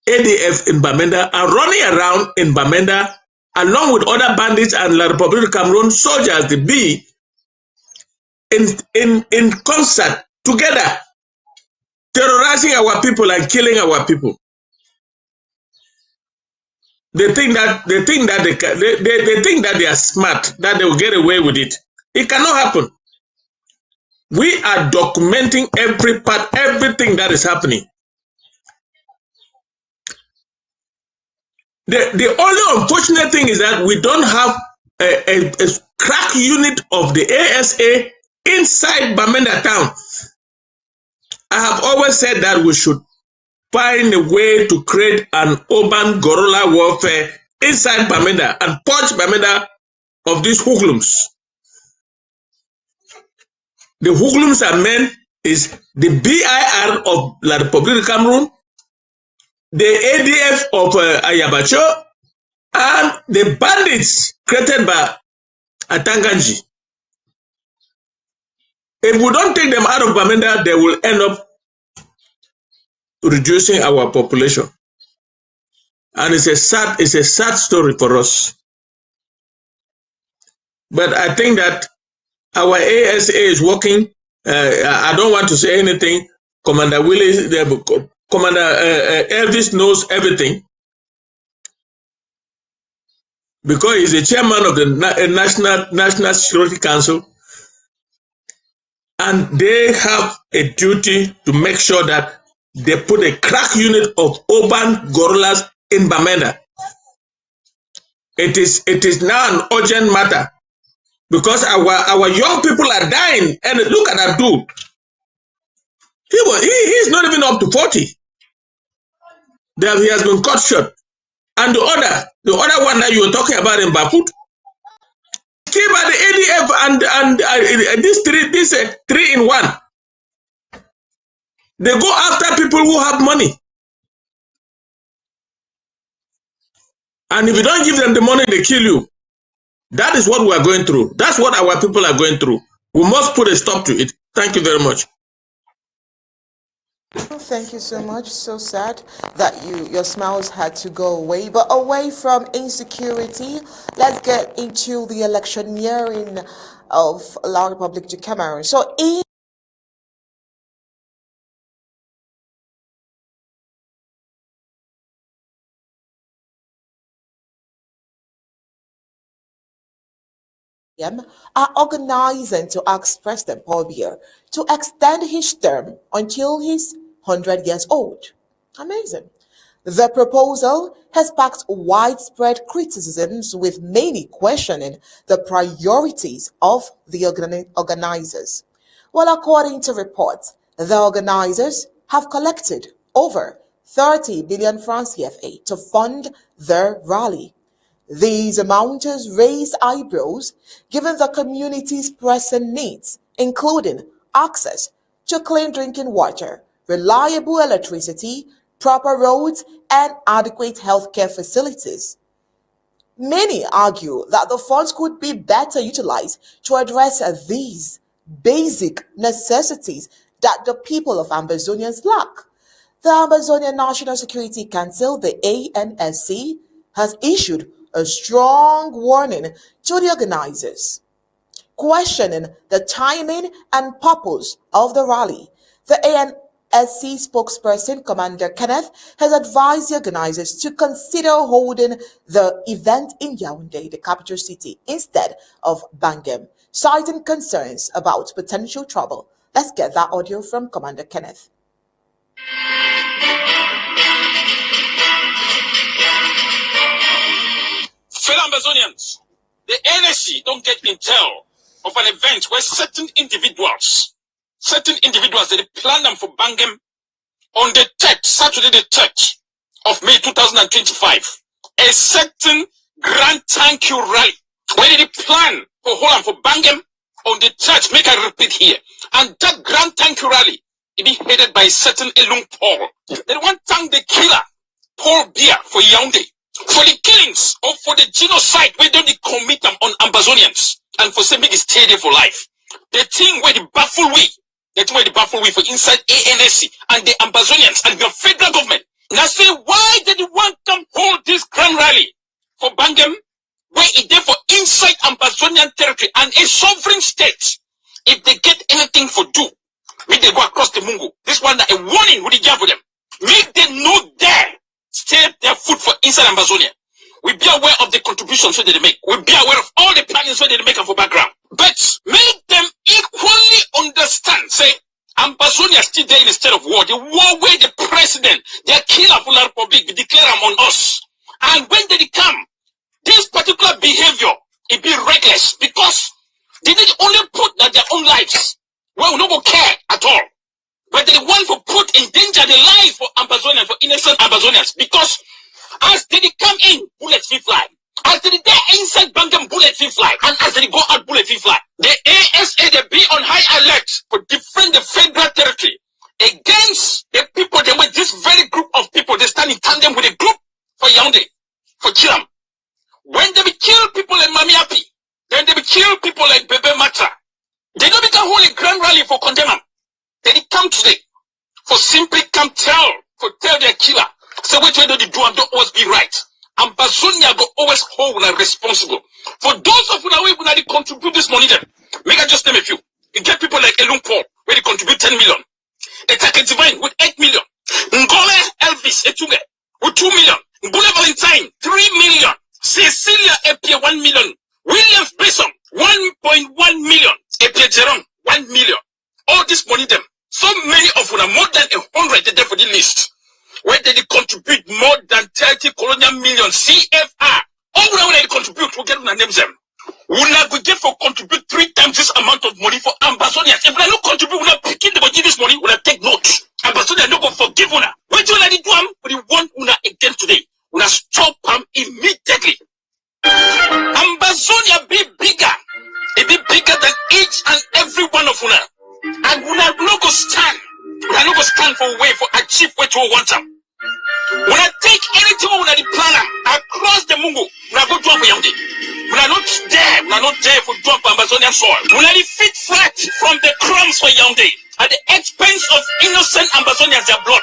ADF in Bamenda are running around in Bamenda along with other bandits and La Republic du Cameroon soldiers, the B, in concert together, terrorizing our people and killing our people. They think that they think that they are smart, that they will get away with it. It cannot happen. We are documenting every part, everything that is happening. The only unfortunate thing is that we don't have a crack unit of the ASA inside Bamenda town. I have always said that we should find a way to create an urban guerrilla warfare inside Bamenda and purge Bamenda of these hoodlums. The hoodlums are men is the BIR of La Republic du Cameroon, the ADF of Ayabacho, and the bandits created by Atanganji. If we don't take them out of Bamenda, they will end up reducing our population. And it's a sad story for us. But I think that our ASA is working. I don't want to say anything. Commander Willis, Commander Elvis knows everything, because he's the chairman of the National Security Council, and they have a duty to make sure that they put a crack unit of urban guerrillas in Bamenda. It is now an urgent matter, because our young people are dying. And look at Abdul. He's not even up to 40. That he has been cut short. And the other one that you were talking about in Bafut, came at the ADF and this 3 in 1. They go after people who have money. And if you don't give them the money, they kill you. That is what we are going through. That's what our people are going through. We must put a stop to it. Thank you very much. Thank you so much. So sad that your smiles had to go away. But away from insecurity, let's get into the electioneering of La Republic du Cameroon. So are organizing to ask President Paul Biya to extend his term until he's 100 years old. Amazing. The proposal has sparked widespread criticisms, with many questioning the priorities of the organizers. Well, according to reports, the organizers have collected over 30 billion francs CFA to fund their rally. These amounts raised eyebrows given the community's pressing needs, including access to clean drinking water, reliable electricity, proper roads, and adequate healthcare facilities. Many argue that the funds could be better utilized to address these basic necessities that the people of Ambazonians lack. The Ambazonian National Security Council, the ANSC, has issued a strong warning to the organizers, questioning the timing and purpose of the rally. The ANSC spokesperson, Commander Kenneth, has advised the organizers to consider holding the event in Yaoundé, the capital city, instead of Bangem, citing concerns about potential trouble. Let's get that audio from Commander Kenneth. Fellow Ambazonians, the ANSC don't get intel of an event where certain individuals, they plan them for Bangem on the 3rd, Saturday the 3rd of May 2025. A certain Grand Thank You rally, where they plan for Holland for Bangem on the 3rd, make I repeat here. And that Grand Thank You rally, it be headed by a certain Elung Paul. They want to thank the killer, Paul Biya, for Yaoundé, for the killings or for the genocide where they commit them on Ambazonians, and for saying it's stay there for life. The thing where the baffle we for inside ANSC and the Ambazonians and the federal government. Now say, why did you want them hold this grand rally for Bangem, where it there for inside Ambazonian territory and a sovereign state? If they get anything for do, when they go across the Mungo, this one a warning would give for them. Make them know there. Stay their foot for inside Ambazonia. We be aware of the contributions that they make. We be aware of all the plannings that they make for background. But make them equally understand, say, Ambazonia still there in a state of war. The war where the president, their killer for the Republic, declare them on us. And when they come, this particular behavior, it be reckless because they did only put their own lives. Well, we don't care at all. But they want to put in danger the lives for Ambazonians, for innocent Ambazonians, because as they come in, bullets will fly. As they get inside Bangam, bullets will fly. And as they go out, bullets will fly. The ASA, they be on high alert to defend the federal territory against the people. They were this very group of people. They stand in tandem with a group for Yaoundé, for Chiram. When they kill people like Mamiapi, then they kill people like Bebe Matra. They don't become hold a grand rally for condemn them. They come today for simply come tell their killer. So which way do they do and don't always be right. Ambazonia go always hold and responsible. For those of you that they contribute this money then, make I just name a few. You get people like Elung Paul, where they contribute 10 million. Etake Divine with 8 million. Ngole Elvis Etuge with 2 million. Ngule Valentine, 3 million. Cecilia Epie, 1 million. Williams Besson, 1.1 million. Epie Jerome, 1 million. All this money them. So many of them, more than 100 there for the list, where they contribute more than 30 colonial million CFR. All when they contribute, we get to name them. We not go get for contribute 3 times this amount of money for Ambazonians. If we not contribute, we not picking the budget this money, we not take note. Ambazonia no go forgive una. What you like to do? We want una again today. Una stop them immediately. Ambazonia be bigger. It be bigger than each and every one of una. And una no go stand. Una no go stand for way for achieve what you want them. When I take anything on the planet across the Mungo, when I go to Yaoundé, we are not there for drop Ambazonian soil. We are the feet flat from the crumbs for Yaoundé at the expense of innocent Ambazonians, their blood.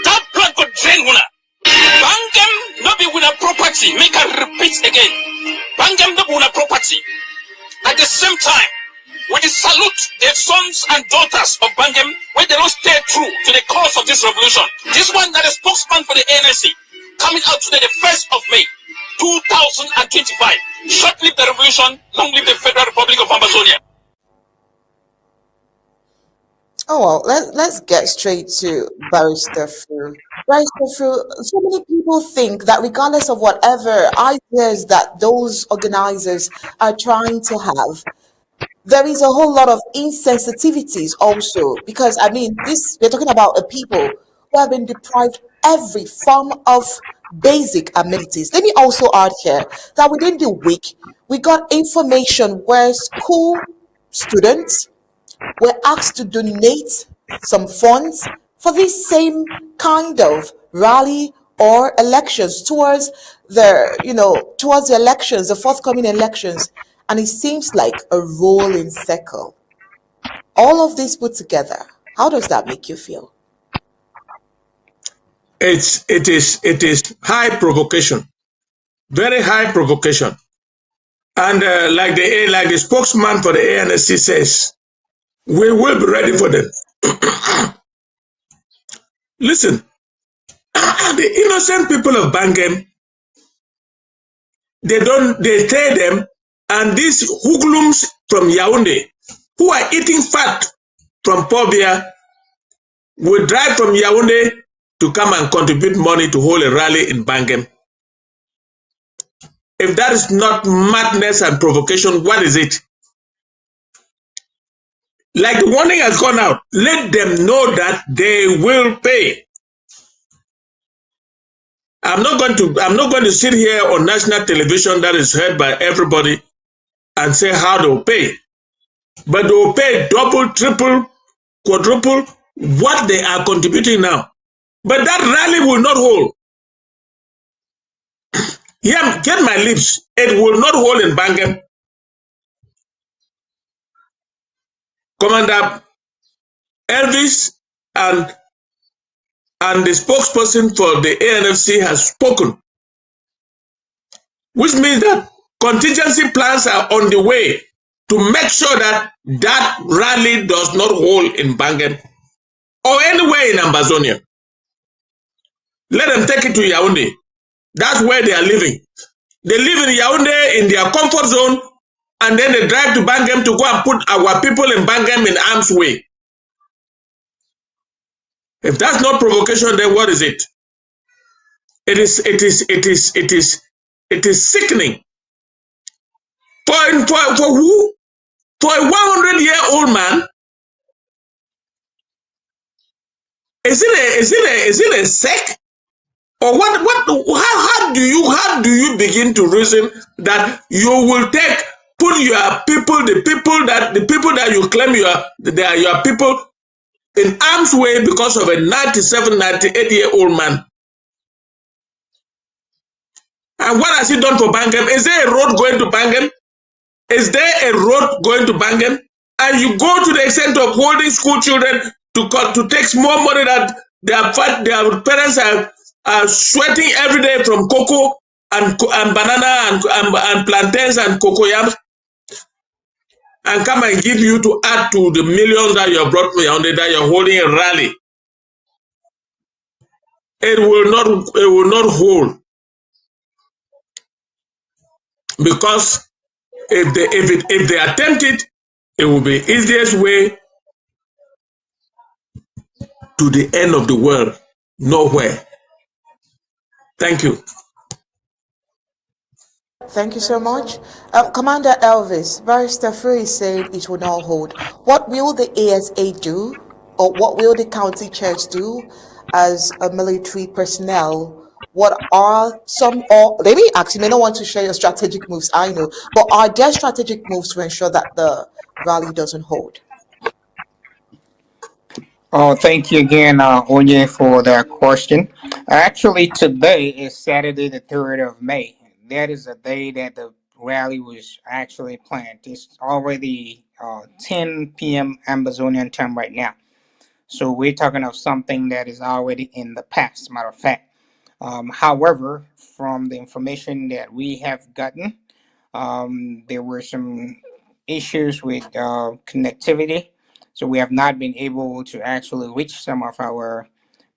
That blood could drain Huna. Bangam no be with a property. Make her repeat again. Bangam no be with a property. At the same time, we salute the sons and daughters of Bangam when they don't stay true to the cause of this revolution. This one that is spokesman for the ANSC coming out today, the 1st of May, 2025. Short live the revolution, long live the Federal Republic of Ambazonia. Oh well, let's get straight to Barrister Fru. Barrister Fru, so many people think that regardless of whatever ideas that those organizers are trying to have, there is a whole lot of insensitivities also, because I mean, we're talking about a people who have been deprived every form of basic amenities. Let me also add here that within the week, we got information where school students were asked to donate some funds for this same kind of rally or elections towards the elections, the forthcoming elections. And it seems like a rolling circle. All of this put together, how does that make you feel? It is high provocation, very high provocation. And like the spokesman for the ANSC says, we will be ready for them. Listen, the innocent people of Bangam, they tell them, and these hoodlums from Yaoundé, who are eating fat from Pobia, will drive from Yaoundé to come and contribute money to hold a rally in Bangam. If that is not madness and provocation, what is it? Like the warning has gone out, let them know that they will pay. I'm not going to sit here on national television that is heard by everybody and say how they'll pay. But they'll pay double, triple, quadruple what they are contributing now. But that rally will not hold. Yeah, get my lips. It will not hold in Bangam. Commander Elvis and the spokesperson for the ANFC has spoken, which means that contingency plans are on the way to make sure that that rally does not hold in Bangam or anywhere in Ambazonia. Let them take it to Yaoundé. That's where they are living. They live in Yaoundé in their comfort zone, and then they drive to Bangam to go and put our people in Bangam in harm's way. If that's not provocation, then what is it? It is sickening. For who? For a 100-year-old man? Is it a sect? Or how do you begin to reason that you will put your people, the people that you claim they are your people, in harm's way because of a 97, 98-year-old man? And what has he done for Bangam? Is there a road going to Bangam? Is there a road going to Bangam? And you go to the extent of holding school children to take small money that their parents are sweating every day from cocoa and banana and plantains and cocoyams, and come and give you to add to the millions that you have brought me on that you're holding a rally. It will not hold, because if they attempt it, it will be easiest way to the end of the world, nowhere. Thank you. Thank you so much. Commander Elvis, Barrister Fru is saying it will not hold. What will the ASA do or what will the county chairs do as a military personnel? What are some, or maybe actually may not want to share your strategic moves, I know, but are there strategic moves to ensure that the rally doesn't hold? Oh, thank you again, Onye, for that question. Actually, today is Saturday, the 3rd of May. That is the day that the rally was actually planned. It's already 10 p.m. Ambazonian time right now. So we're talking of something that is already in the past, matter of fact. However, from the information that we have gotten, there were some issues with connectivity, so we have not been able to actually reach some of our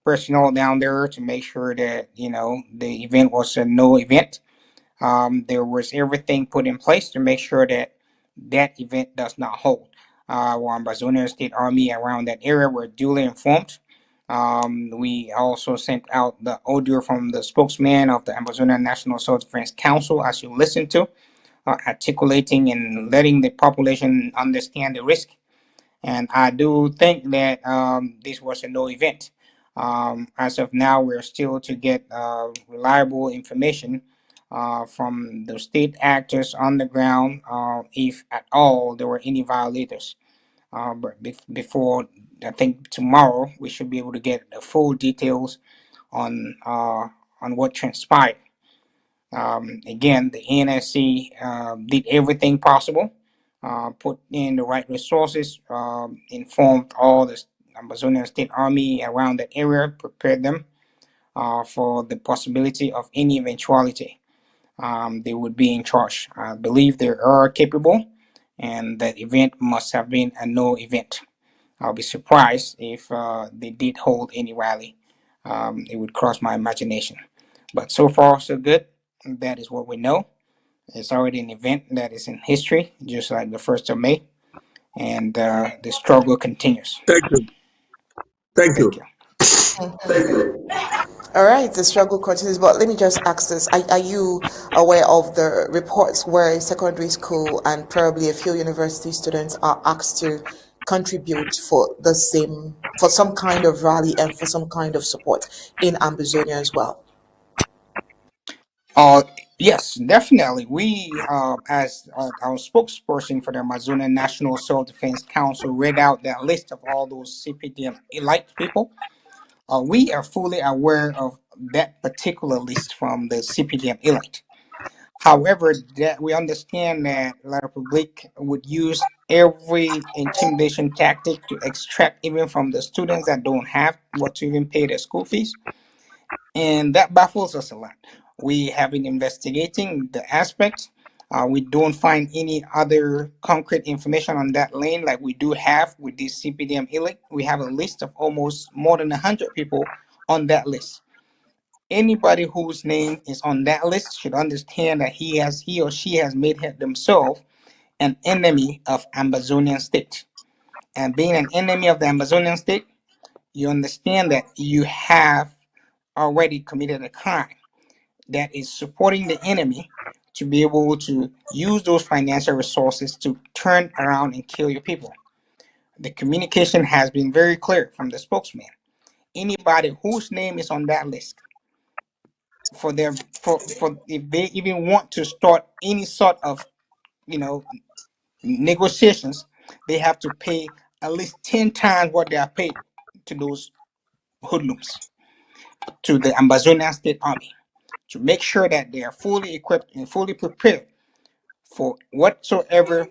personnel down there to make sure that the event was a no event. There was everything put in place to make sure that that event does not hold. Our Ambazonian State Army around that area were duly informed. We also sent out the audio from the spokesman of the Ambazonian National Self-Defense Council, as you listen to, articulating and letting the population understand the risk. And I do think that this was a no event. As of now, we're still to get reliable information from the state actors on the ground, if at all there were any violators. But before, I think tomorrow, we should be able to get the full details on what transpired. Again, the ANSC did everything possible, put in the right resources, informed all the Ambazonian State Army around that area, prepared them for the possibility of any eventuality. They would be in charge. I believe they are capable, and that event must have been a no event. I'll be surprised if they did hold any rally. It would cross my imagination. But so far, so good. That is what we know. It's already an event that is in history, just like the 1st of May, and the struggle continues. Thank you. Thank Thank you. you. All right, the struggle continues, but let me just ask this. Are you aware of the reports where secondary school and probably a few university students are asked to contribute for some kind of rally and for some kind of support in Ambazonia as well? Uh, yes, definitely. We, as our spokesperson for the Amazonian National Self-Defense Council, read out that list of all those CPDM elite people. We are fully aware of that particular list from the CPDM elite. However, that we understand that La Republique would use every intimidation tactic to extract even from the students that don't have what to even pay their school fees, and that baffles us a lot. We have been investigating the aspect. We don't find any other concrete information on that lane like we do have with this CPDM elite. We have a list of almost more than 100 people on that list. Anybody whose name is on that list should understand that he or she has made themselves an enemy of Ambazonian state. And being an enemy of the Ambazonian state, you understand that you have already committed a crime that is supporting the enemy to be able to use those financial resources to turn around and kill your people. The communication has been very clear from the spokesman. Anybody whose name is on that list, for if they even want to start any sort of negotiations, they have to pay at least 10 times what they are paid to those hoodlums, to the Ambazonian State Army, to make sure that they are fully equipped and fully prepared for whatsoever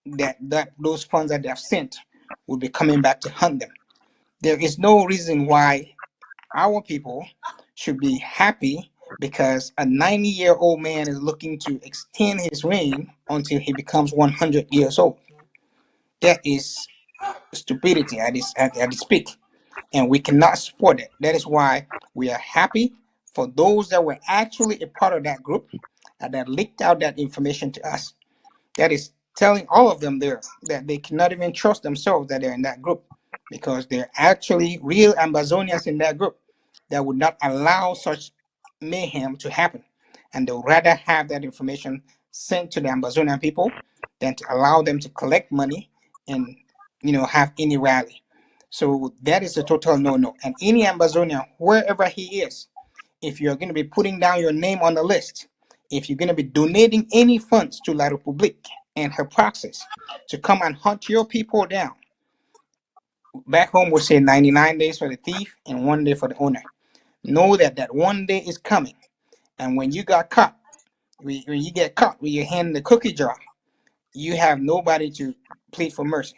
that those funds that they have sent will be coming back to hunt them. There is no reason why our people should be happy because a 90-year-old man is looking to extend his reign until he becomes 100 years old. That is stupidity at its peak, and we cannot support it. That is why we are happy for those that were actually a part of that group and that leaked out that information to us. That is telling all of them there that they cannot even trust themselves that they're in that group, because they're actually real Ambazonians in that group that would not allow such mayhem to happen. And they'll rather have that information sent to the Ambazonian people than to allow them to collect money and have any rally. So that is a total no-no. And any Ambazonian, wherever he is, if you're going to be putting down your name on the list, if you're going to be donating any funds to La Republique and her proxies to come and hunt your people down, back home we say 99 days for the thief and 1 day for the owner. Know that that 1 day is coming. And when you got caught, when you get caught with your hand in the cookie jar, you have nobody to plead for mercy,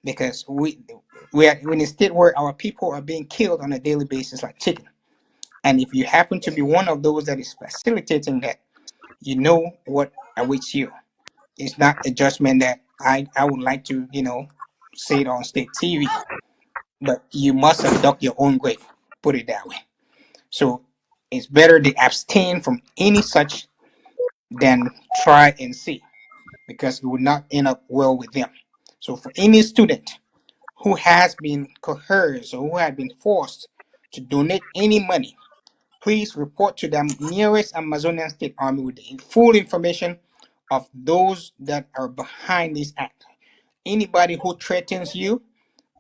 because we are in a state where our people are being killed on a daily basis like chicken. And if you happen to be one of those that is facilitating that, you know what awaits you. It's not a judgment that I would like to, say it on state TV, but you must have dug your own grave, put it that way. So it's better to abstain from any such than try and see, because it would not end up well with them. So for any student who has been coerced or who had been forced to donate any money, please report to the nearest Amazonian State Army with the full information of those that are behind this act. Anybody who threatens you,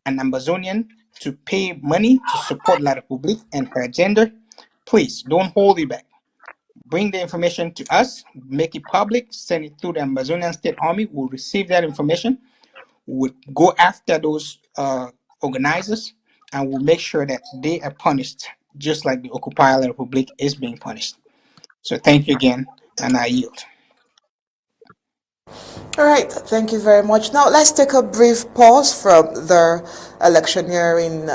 an Ambazonian, to pay money to support La Republique and her agenda, please don't hold it back. Bring the information to us, make it public, send it to the Ambazonian State Army. We'll receive that information. We'll go after those organizers, and we'll make sure that they are punished, just like the Occupied Republic is being punished. So thank you again, and I yield. All right, thank you very much. Now let's take a brief pause from the electioneering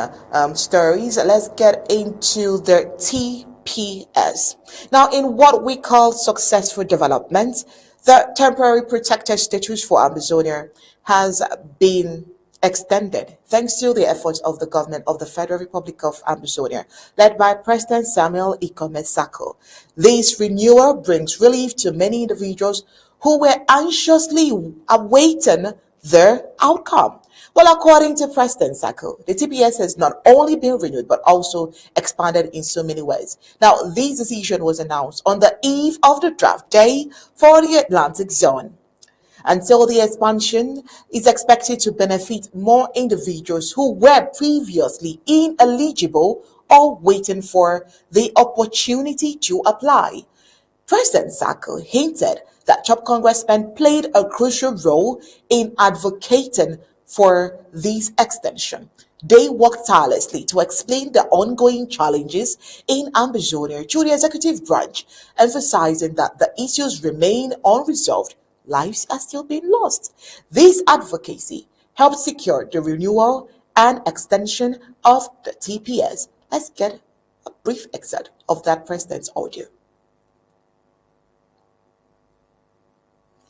stories. Let's get into the TPS. Now, in what we call successful development, the temporary protected status for Ambazonia has been extended thanks to the efforts of the government of the Federal Republic of Ambazonia, led by President Samuel Ikome Sako. This renewal brings relief to many individuals who were anxiously awaiting their outcome. Well, according to President Sako, the TPS has not only been renewed but also expanded in so many ways. Now, this decision was announced on the eve of the draft day for the Atlantic Zone. Until the expansion is expected to benefit more individuals who were previously ineligible or waiting for the opportunity to apply. President Sako hinted that top congressmen played a crucial role in advocating for this extension. They worked tirelessly to explain the ongoing challenges in Ambazonia to the executive branch, emphasizing that the issues remain unresolved. Lives are still being lost. This advocacy helped secure the renewal and extension of the TPS. Let's get a brief excerpt of that president's audio.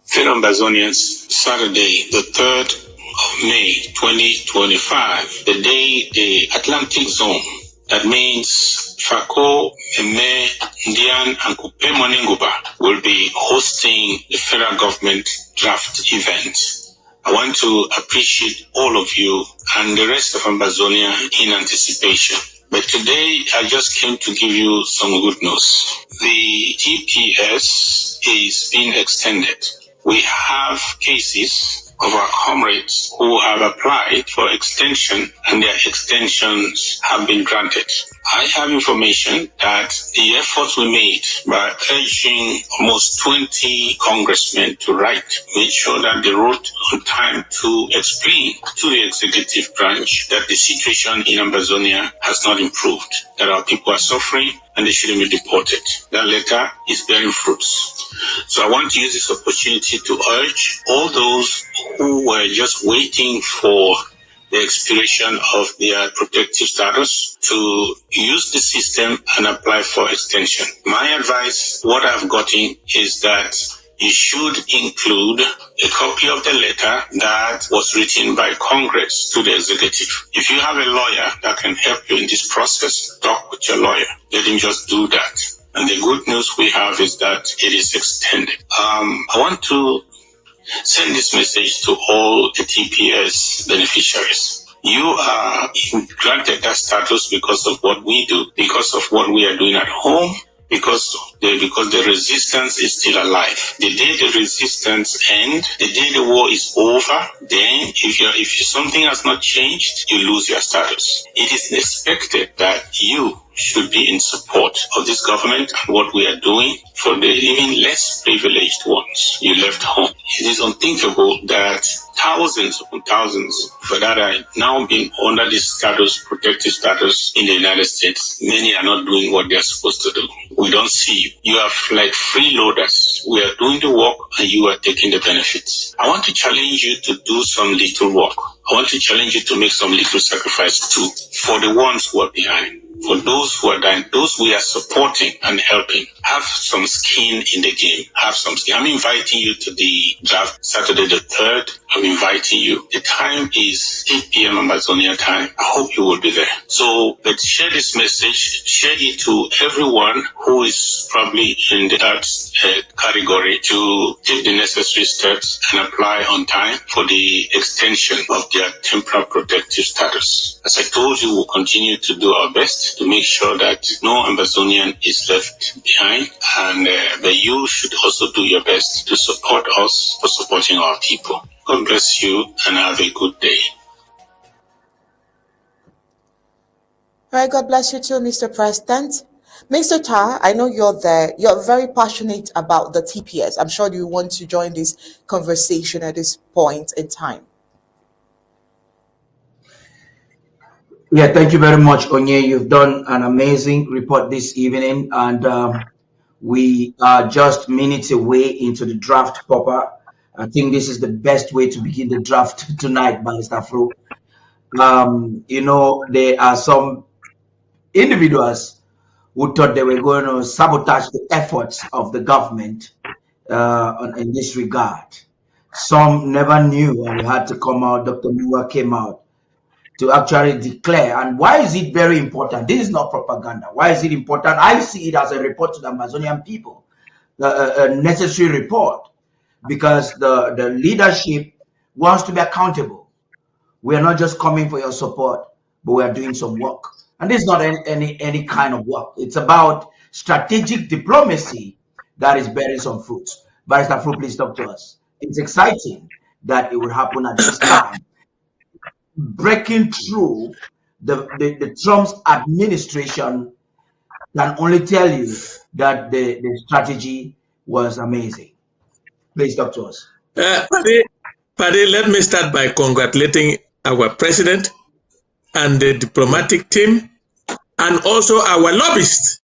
Fellow Ambazonians, Saturday, the 3rd of May 2025, the day the Atlantic Zone, that means Fako, Meme, Ndian, and Kupe Monenguba, will be hosting the federal government draft event. I want to appreciate all of you and the rest of Ambazonia in anticipation. But today, I just came to give you some good news. The TPS is being extended. We have cases of our comrades who have applied for extension and their extensions have been granted. I have information that the efforts we made by urging almost 20 congressmen to write made sure that they wrote on time to explain to the executive branch that the situation in Ambazonia has not improved, that our people are suffering and they shouldn't be deported. That letter is bearing fruits. So I want to use this opportunity to urge all those who were just waiting for the expiration of their protective status to use the system and apply for extension. My advice, what I've gotten, is that you should include a copy of the letter that was written by Congress to the executive. If you have a lawyer that can help you in this process, talk with your lawyer. Let him just do that. And the good news we have is that it is extended. I want to send this message to all the TPS beneficiaries. You are granted that status because of what we do, because of what we are doing at home, because the resistance is still alive. The day the resistance ends, the day the war is over, then if something has not changed, you lose your status. It is expected that you should be in support of this government and what we are doing for the even less privileged ones you left home. It is unthinkable that thousands upon thousands that are now being under this status, protective status in the United States, many are not doing what they're supposed to do. We don't see you. You are like freeloaders. We are doing the work and you are taking the benefits. I want to challenge you to do some little work. I want to challenge you to make some little sacrifice too for the ones who are behind. For those who are dying, those we are supporting and helping, have some skin in the game. Have some skin. I'm inviting you to the draft Saturday the 3rd. I'm inviting you. The time is 8 p.m. Ambazonia time. I hope you will be there. So let's share this message, share it to everyone who is probably in that category to take the necessary steps and apply on time for the extension of their temporary protective status. As I told you, we'll continue to do our best to make sure that no Ambazonian is left behind, and that you should also do your best to support us for supporting our people. God bless you and have a good day. All right, God bless you too, Mr. President. Mr. Ta, I know you're there. You're very passionate about the TPS. I'm sure you want to join this conversation at this point in time. Yeah, thank you very much, Onye. You've done an amazing report this evening, and we are just minutes away into the draft proper. I think this is the best way to begin the draft tonight, Barrister Fru. You know, there are some individuals who thought they were going to sabotage the efforts of the government in this regard. Some never knew, and we had to come out. Dr. Mua came out to actually declare. And why is it very important? This is not propaganda. Why is it important? I see it as a report to the Amazonian people, a necessary report, because the leadership wants to be accountable. We are not just coming for your support, but we are doing some work. And this is not any kind of work. It's about strategic diplomacy that is bearing some fruits. Barrister Fru, please talk to us. It's exciting that it will happen at this time. Breaking through the Trump's administration can only tell you that the strategy was amazing. Please talk to us. Paddy, let me start by congratulating our president and the diplomatic team and also our lobbyists.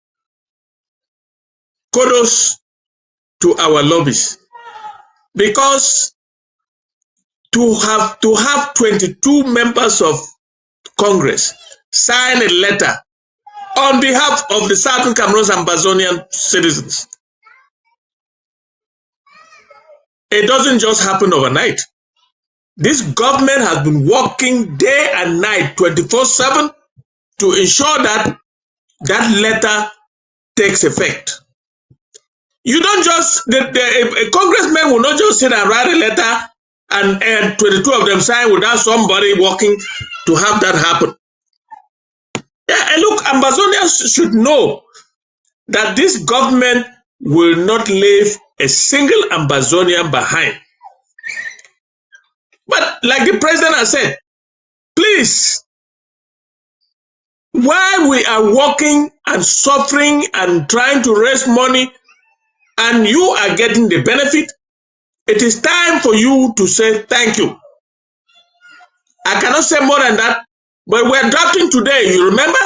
Kudos to our lobbyists, because to have 22 members of Congress sign a letter on behalf of the Southern Cameroon's Ambazonian citizens, it doesn't just happen overnight. This government has been working day and night, 24/7, to ensure that that letter takes effect. You don't just, a congressman will not just sit and write a letter and 22 of them sign without somebody working to have that happen. Yeah, and look, Ambazonians should know that this government will not leave a single Ambazonian behind. But like the president has said, please, while we are working and suffering and trying to raise money and you are getting the benefit, it is time for you to say thank you. I cannot say more than that, but we're drafting today, you remember?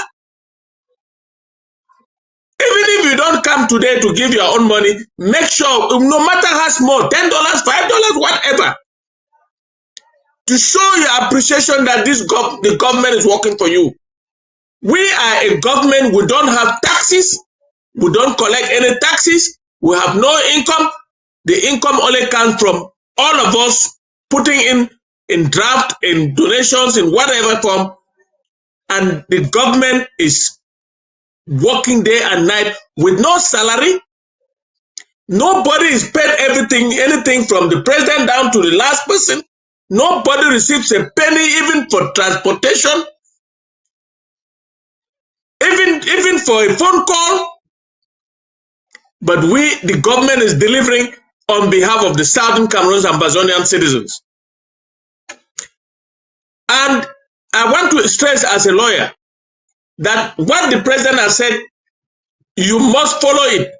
Even if you don't come today to give your own money, make sure, no matter how small, $10, $5, whatever, to show your appreciation that the government is working for you. We are a government, we don't have taxes, we don't collect any taxes, we have no income. The income only comes from all of us putting in draft, in donations, in whatever form, and the government is working day and night with no salary. Nobody is paid anything from the president down to the last person. Nobody receives a penny even for transportation, even for a phone call. But the government is delivering on behalf of the Southern Cameroon's Ambazonian citizens. And I want to stress as a lawyer that what the president has said, you must follow it.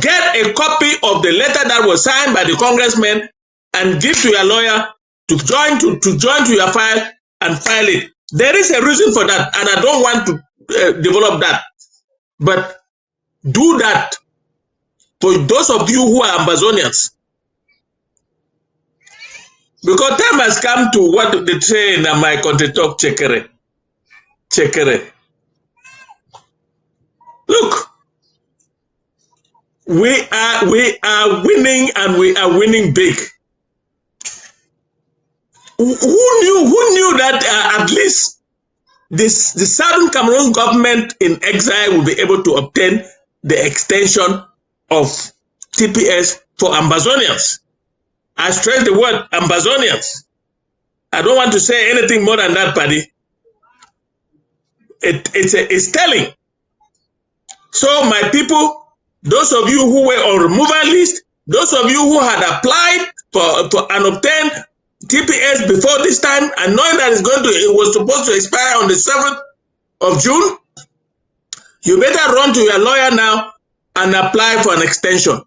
Get a copy of the letter that was signed by the congressman and give to your lawyer to join to your file and file it. There is a reason for that, and I don't want to develop that. But do that for those of you who are Ambazonians. Because time has come to what they say in my country talk, chekere. Chekere. Look, we are winning, and we are winning big. Who knew that at least the Southern Cameroon government in exile will be able to obtain the extension of TPS for Ambazonians? I stress the word Ambazonians. I don't want to say anything more than that, buddy. It's telling. So my people, those of you who were on removal list, those of you who had applied for and obtained TPS before this time, and knowing that it was supposed to expire on the 7th of June, you better run to your lawyer now and apply for an extension.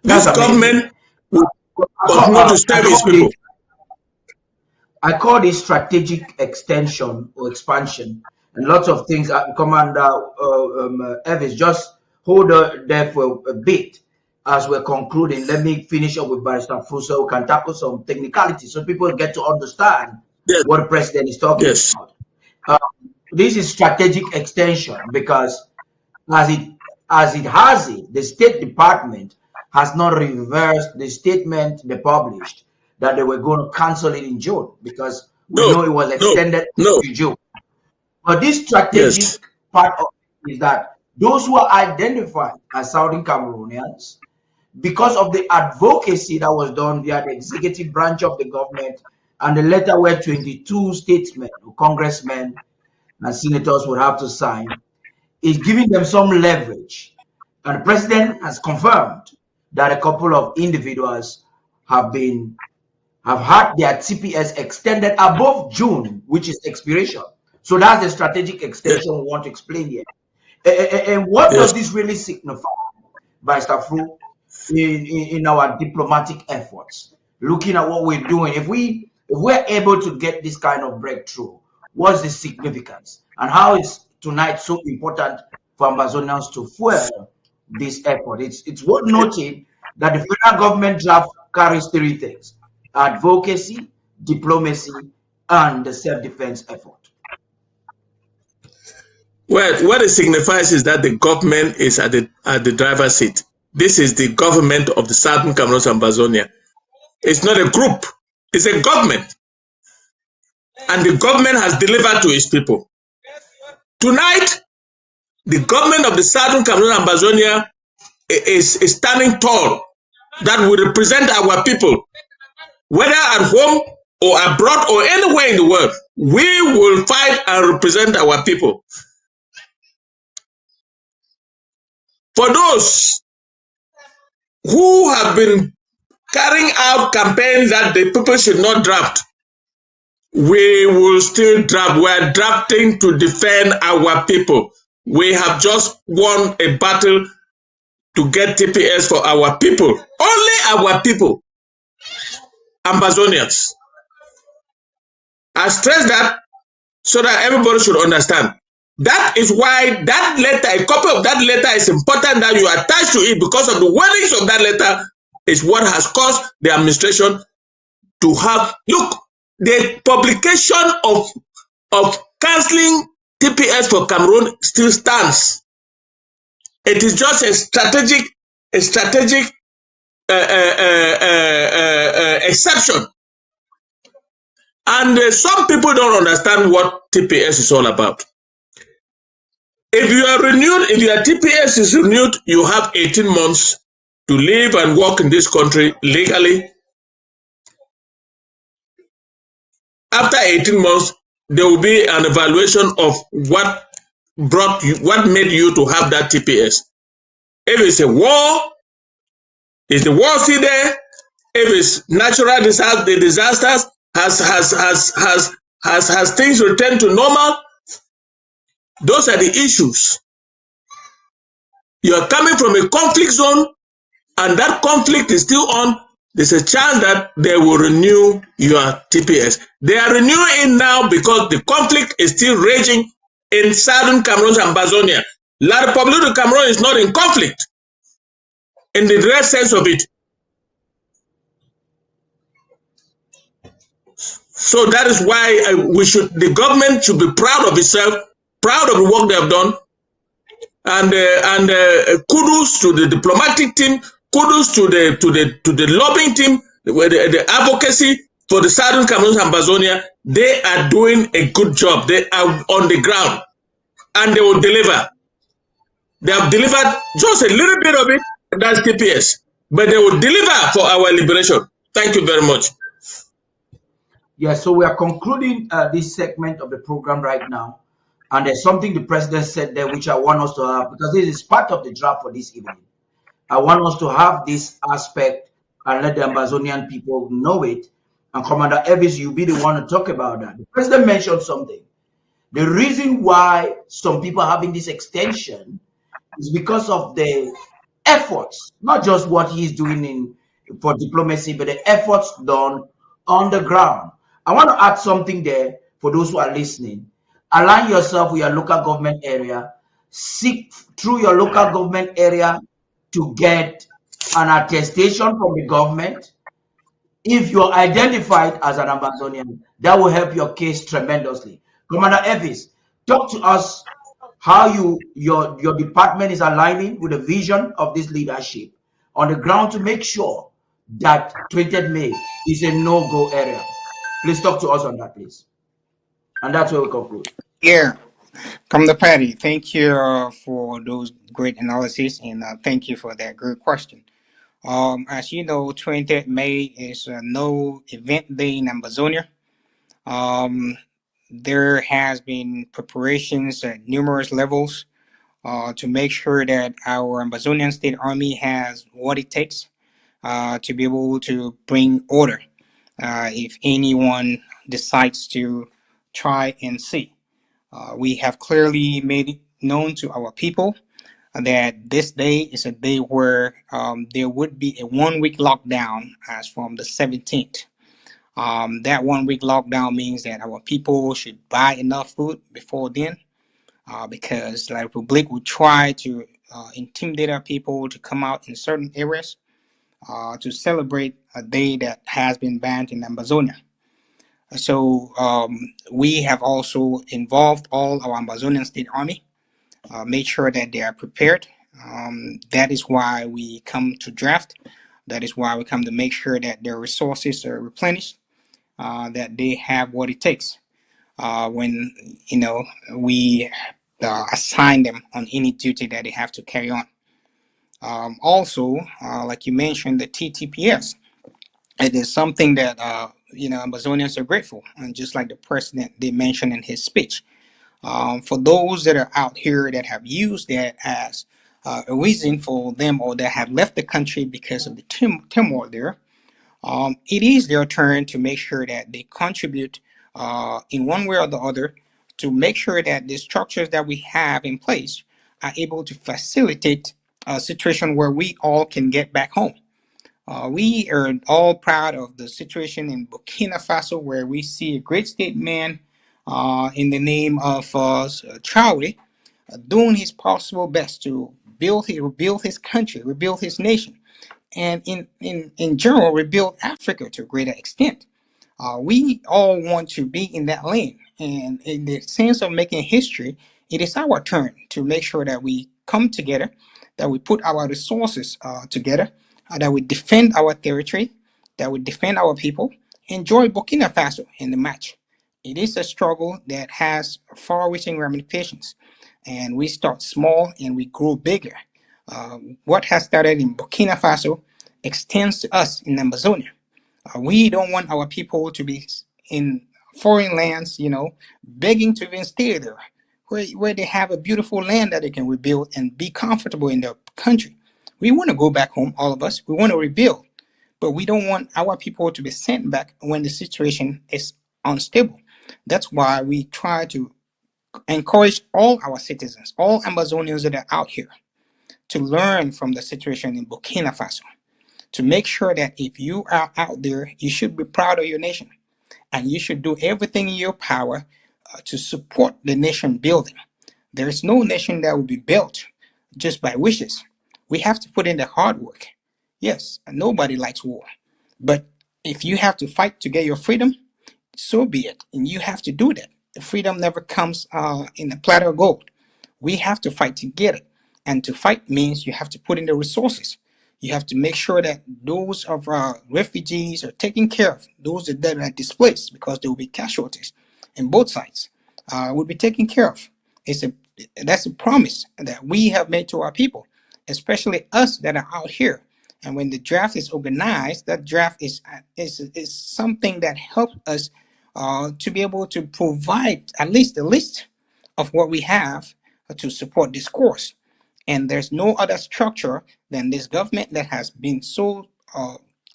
This government will continue to serve its people. I call this strategic extension or expansion, and lots of things. Commander Elvis, just hold there for a bit as we're concluding. Let me finish up with Barrister Fru so we can tackle some technicalities so people get to understand what the president is talking about. This is strategic extension because as it has it, the State Department has not reversed the statement they published that they were going to cancel it in June because we know it was extended to June. But this strategic part of it is that those who are identified as Southern Cameroonians, because of the advocacy that was done via the executive branch of the government and the letter where 22 statesmen, congressmen, and senators would have to sign, is giving them some leverage. And the president has confirmed that a couple of individuals have had their TPS extended above June, which is expiration. So that's the strategic extension we want to explain here. And what does this really signify, Vice Fru, in our diplomatic efforts? Looking at what we're doing, if we're able to get this kind of breakthrough, what's the significance? And how is tonight so important for Ambazonians to fuel this effort? It's worth noting that the federal government draft carries three things: advocacy, diplomacy, and the self-defense effort. Well, what it signifies is that the government is at the driver's seat. This is the government of the Southern Cameroon Ambazonia. It's not a group, it's a government. And the government has delivered to its people. Tonight, the government of the Southern Cameroon Ambazonia is standing tall, that will represent our people, whether at home or abroad or anywhere in the world. We will fight and represent our people. For those who have been carrying out campaigns that the people should not draft, we will still draft. We are drafting to defend our people. We have just won a battle to get TPS for our people. Only our people, Ambazonians. I stress that so that everybody should understand. That is why that letter, a copy of that letter is important that you attach to it, because of the wordings of that letter is what has caused the administration to have, look, the publication of cancelling TPS for Cameroon still stands. It is just a strategic exception. And some people don't understand what TPS is all about. If you are renewed, if your TPS is renewed, you have 18 months to live and work in this country legally. After 18 months, there will be an evaluation of what brought you, what made you to have that TPS? If it's a war, is the war still there? If it's natural disaster, the disasters has things returned to normal? Those are the issues. You are coming from a conflict zone, and that conflict is still on. There's a chance that they will renew your TPS. They are renewing now because the conflict is still raging in southern Cameroon and Ambazonia. La Republic of Cameroon is not in conflict in the direct sense of it. So that is why the government should be proud of itself, proud of the work they have done, and kudos to the diplomatic team, kudos to the lobbying team, the advocacy for the Southern Cameroon and Ambazonia. They are doing a good job. They are on the ground, and they will deliver. They have delivered just a little bit of it. That's TPS, but they will deliver for our liberation. Thank you very much. Yes, so we are concluding this segment of the program right now. And there's something the president said there which I want us to have, because this is part of the draft for this evening. I want us to have this aspect and let the Ambazonian people know it. And Commander Elvis, you'll be the one to talk about that. The president mentioned something. The reason why some people are having this extension is because of the efforts, not just what he's doing for diplomacy, but the efforts done on the ground. I want to add something there for those who are listening. Align yourself with your local government area. Seek through your local government area to get an attestation from the government. If you're identified as an Ambazonian, that will help your case tremendously. Commander Elvis, talk to us how your department is aligning with the vision of this leadership on the ground to make sure that 20th May is a no-go area. Please talk to us on that, please. And that's where we conclude. Yeah, Commander Patty, thank you for those great analysis, and thank you for that good question. As you know, 20th May is a no event day in Ambazonia. There has been preparations at numerous levels to make sure that our Ambazonian State Army has what it takes to be able to bring order if anyone decides to try and see. We have clearly made it known to our people that this day is a day where there would be a 1 week lockdown as from the 17th. That 1 week lockdown means that our people should buy enough food before then, because La Republic would try to intimidate our people to come out in certain areas to celebrate a day that has been banned in Ambazonia. So we have also involved all our Ambazonian State Army, made sure that they are prepared. That is why we come to draft. That is why we come to make sure that their resources are replenished, that they have what it takes when we assign them on any duty that they have to carry on. Also, like you mentioned, the TTPS. It is something that Ambazonians are grateful, and just like the president did mention in his speech. For those that are out here that have used that as a reason for them, or that have left the country because of the turmoil there, it is their turn to make sure that they contribute in one way or the other to make sure that the structures that we have in place are able to facilitate a situation where we all can get back home. We are all proud of the situation in Burkina Faso, where we see a great statesman in the name of Traoré doing his possible best to rebuild his country, rebuild his nation, and in general, rebuild Africa to a greater extent. We all want to be in that lane, and in the sense of making history, it is our turn to make sure that we come together, that we put our resources together, that we defend our territory, that we defend our people, and join Burkina Faso in the match. It is a struggle that has far-reaching ramifications, and we start small and we grow bigger. What has started in Burkina Faso extends to us in Ambazonia. We don't want our people to be in foreign lands, begging to even stay there. where they have a beautiful land that they can rebuild and be comfortable in their country. We want to go back home, all of us. We want to rebuild, but we don't want our people to be sent back when the situation is unstable. That's why we try to encourage all our citizens, all Ambazonians that are out here, to learn from the situation in Burkina Faso, to make sure that if you are out there, you should be proud of your nation, and you should do everything in your power to support the nation building. There is no nation that will be built just by wishes. We have to put in the hard work. Yes, nobody likes war, but if you have to fight to get your freedom, so be it. And you have to do that. Freedom never comes in a platter of gold. We have to fight to get it. And to fight means you have to put in the resources. You have to make sure that those of refugees are taken care of. Those that are displaced, because there will be casualties in both sides, will be taken care of. That's a promise that we have made to our people, especially us that are out here. And when the draft is organized, that draft is something that helps us to be able to provide at least a list of what we have to support this course. And there's no other structure than this government that has been so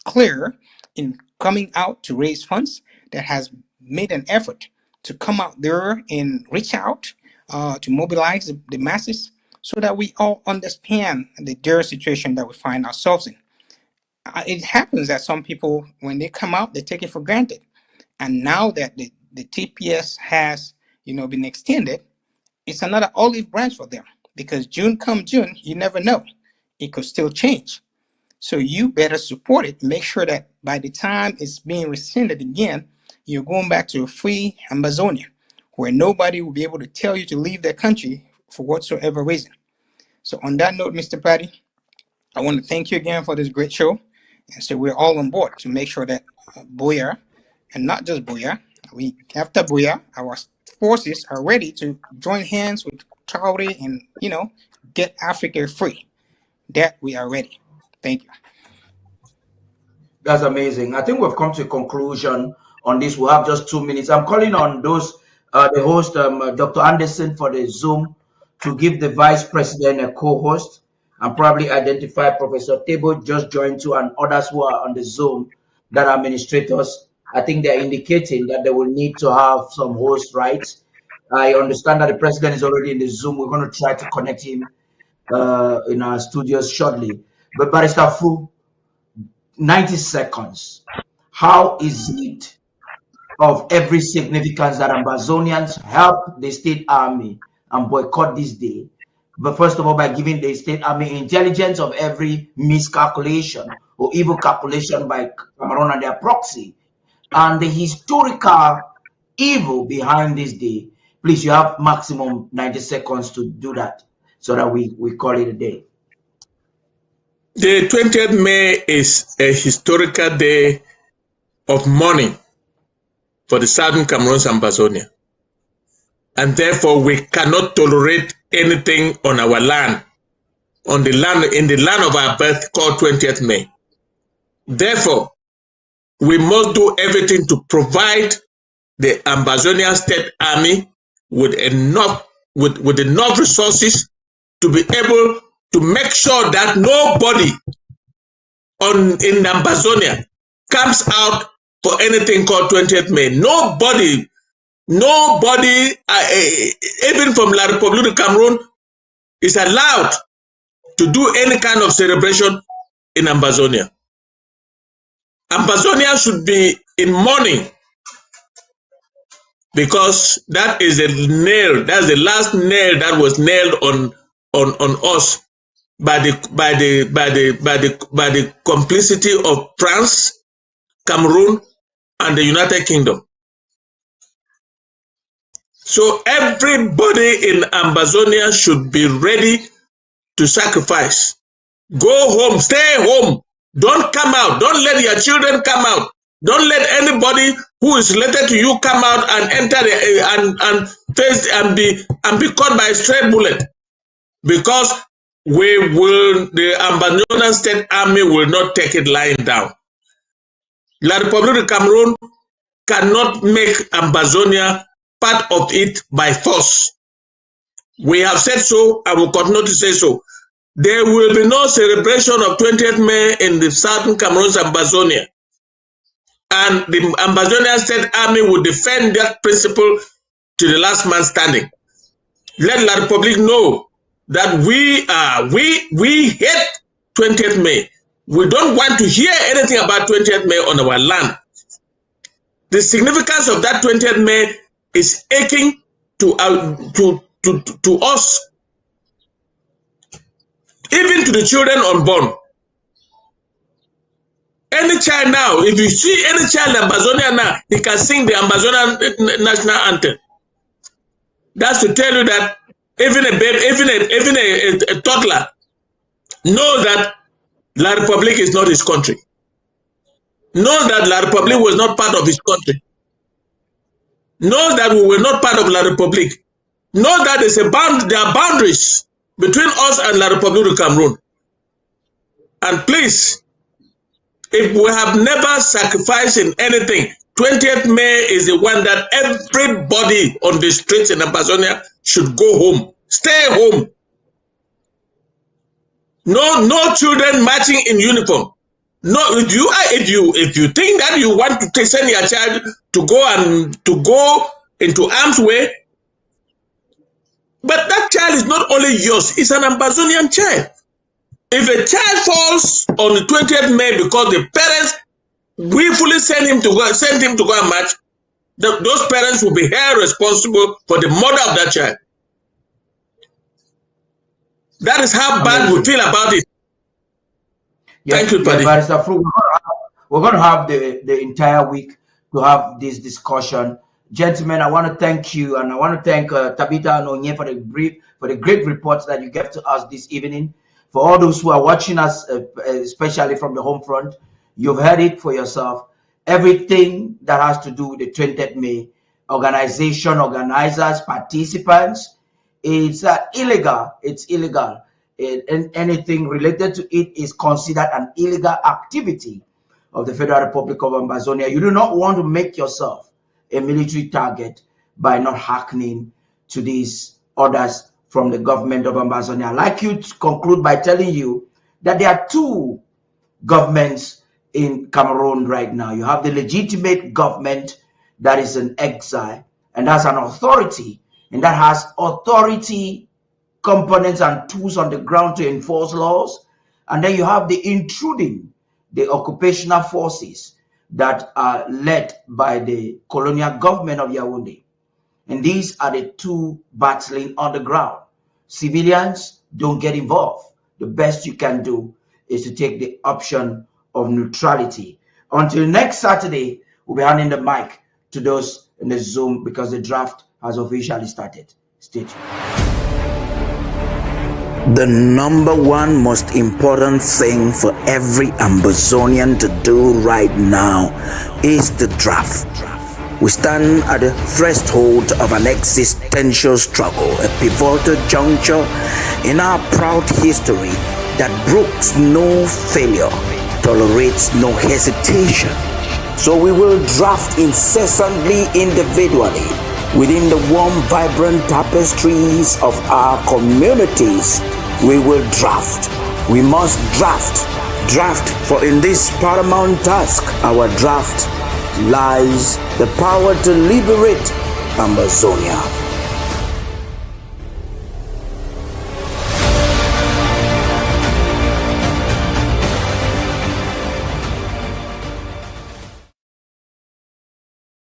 clear in coming out to raise funds, that has made an effort to come out there and reach out to mobilize the masses, so that we all understand the dire situation that we find ourselves in. It happens that some people, when they come out, they take it for granted. And now that the TPS has, been extended, it's another olive branch for them, because June, you never know. It could still change. So you better support it. Make sure that by the time it's being rescinded again, you're going back to a free Ambazonia, where nobody will be able to tell you to leave their country for whatsoever reason. So on that note, Mr. Patty, I want to thank you again for this great show. And so we're all on board to make sure that Biya, and not just Biya, after Biya, our forces are ready to join hands with Traore and, get Africa free. That we are ready. Thank you. That's amazing. I think we've come to a conclusion on this. We'll have just 2 minutes. I'm calling on those, the host, Dr. Anderson, for the Zoom, to give the vice president a co-host, and probably identify Professor Tebo just joined too, and others who are on the Zoom that are administrators. I think they're indicating that they will need to have some host rights. I understand that the president is already in the Zoom. We're going to try to connect him in our studios shortly. But Barrister Fru, 90 seconds. How is it of every significance that Ambazonians help the state army and boycott this day? But first of all, by giving the state army intelligence of every miscalculation or evil calculation by Cameroon and their proxy, and the historical evil behind this day. Please, you have maximum 90 seconds to do that, so that we call it a day. The 20th May is a historical day of mourning for the Southern Cameroon's Ambazonia. And therefore, we cannot tolerate anything on our land, in the land of our birth, called 20th May. Therefore, we must do everything to provide the Ambazonian State Army with enough resources to be able to make sure that nobody in Ambazonia comes out for anything called 20th May. Nobody, even from La République du Cameroon, is allowed to do any kind of celebration in Ambazonia. Ambazonia should be in mourning, because that is that's the last nail that was nailed on us by the complicity of France, Cameroon, and the United Kingdom. So everybody in Ambazonia should be ready to sacrifice. Go home, stay home. Don't come out. Don't let your children come out. Don't let anybody who is related to you come out and enter and face and be caught by a stray bullet, because the Ambazonian State Army will not take it lying down. La République du Cameroon cannot make Ambazonia part of it by force. We have said so and will continue to say so. There will be no celebration of 20th May in the southern Cameroon's Ambazonia. And the Ambazonian State Army will defend that principle to the last man standing. Let La Republic know that we hate 20th May. We don't want to hear anything about 20th May on our land. The significance of that 20th May is aching to us, even to the children unborn. Any child now, if you see any child in Ambazonia now, he can sing the Ambazonian national anthem. That's to tell you that even a baby, even a toddler knows that La Republic is not his country. Knows that La Republic was not part of his country. Knows that we were not part of La Republic. Knows that there are boundaries between us and La Republic of Cameroon. And please, if we have never sacrificed in anything, 20th May is the one that everybody on the streets in Ambazonia should go home. Stay home. No children marching in uniform. No, if you think that you want to send your child to go into arm's way, but that child is not only yours, it's an Ambazonian child. If a child falls on the 20th May because the parents willfully send him to go and march, those parents will be held responsible for the murder of that child. That is how bad we feel about it. Yes, thank you, Paddy. Barrister Fru, we're going to have the entire week to have this discussion. Gentlemen, I want to thank you, and I want to thank Tabitha and Onye for the great reports that you gave to us this evening. For all those who are watching us, especially from the home front, you've heard it for yourself. Everything that has to do with the 20th May, organizers, participants, it's illegal. It's illegal. And anything related to it is considered an illegal activity of the Federal Republic of Ambazonia. You do not want to make yourself a military target by not hearkening to these orders from the government of Ambazonia. I'd like you to conclude by telling you that there are two governments in Cameroon right now. You have the legitimate government that is in exile, and that's an authority, and that has authority components and tools on the ground to enforce laws. And then you have the intruding, the occupational forces that are led by the colonial government of Yaoundé. And these are the two battling on the ground. Civilians don't get involved. The best you can do is to take the option of neutrality. Until next Saturday, we'll be handing the mic to those in the Zoom because the draft has officially started. Stay tuned. The number one most important thing for every Ambazonian to do right now is the draft. We stand at the threshold of an existential struggle, a pivotal juncture in our proud history that brooks no failure, tolerates no hesitation. So we will draft incessantly, individually, within the warm, vibrant tapestries of our communities. We will draft. We must draft. Draft, for in this paramount task, our draft lies the power to liberate Ambazonia.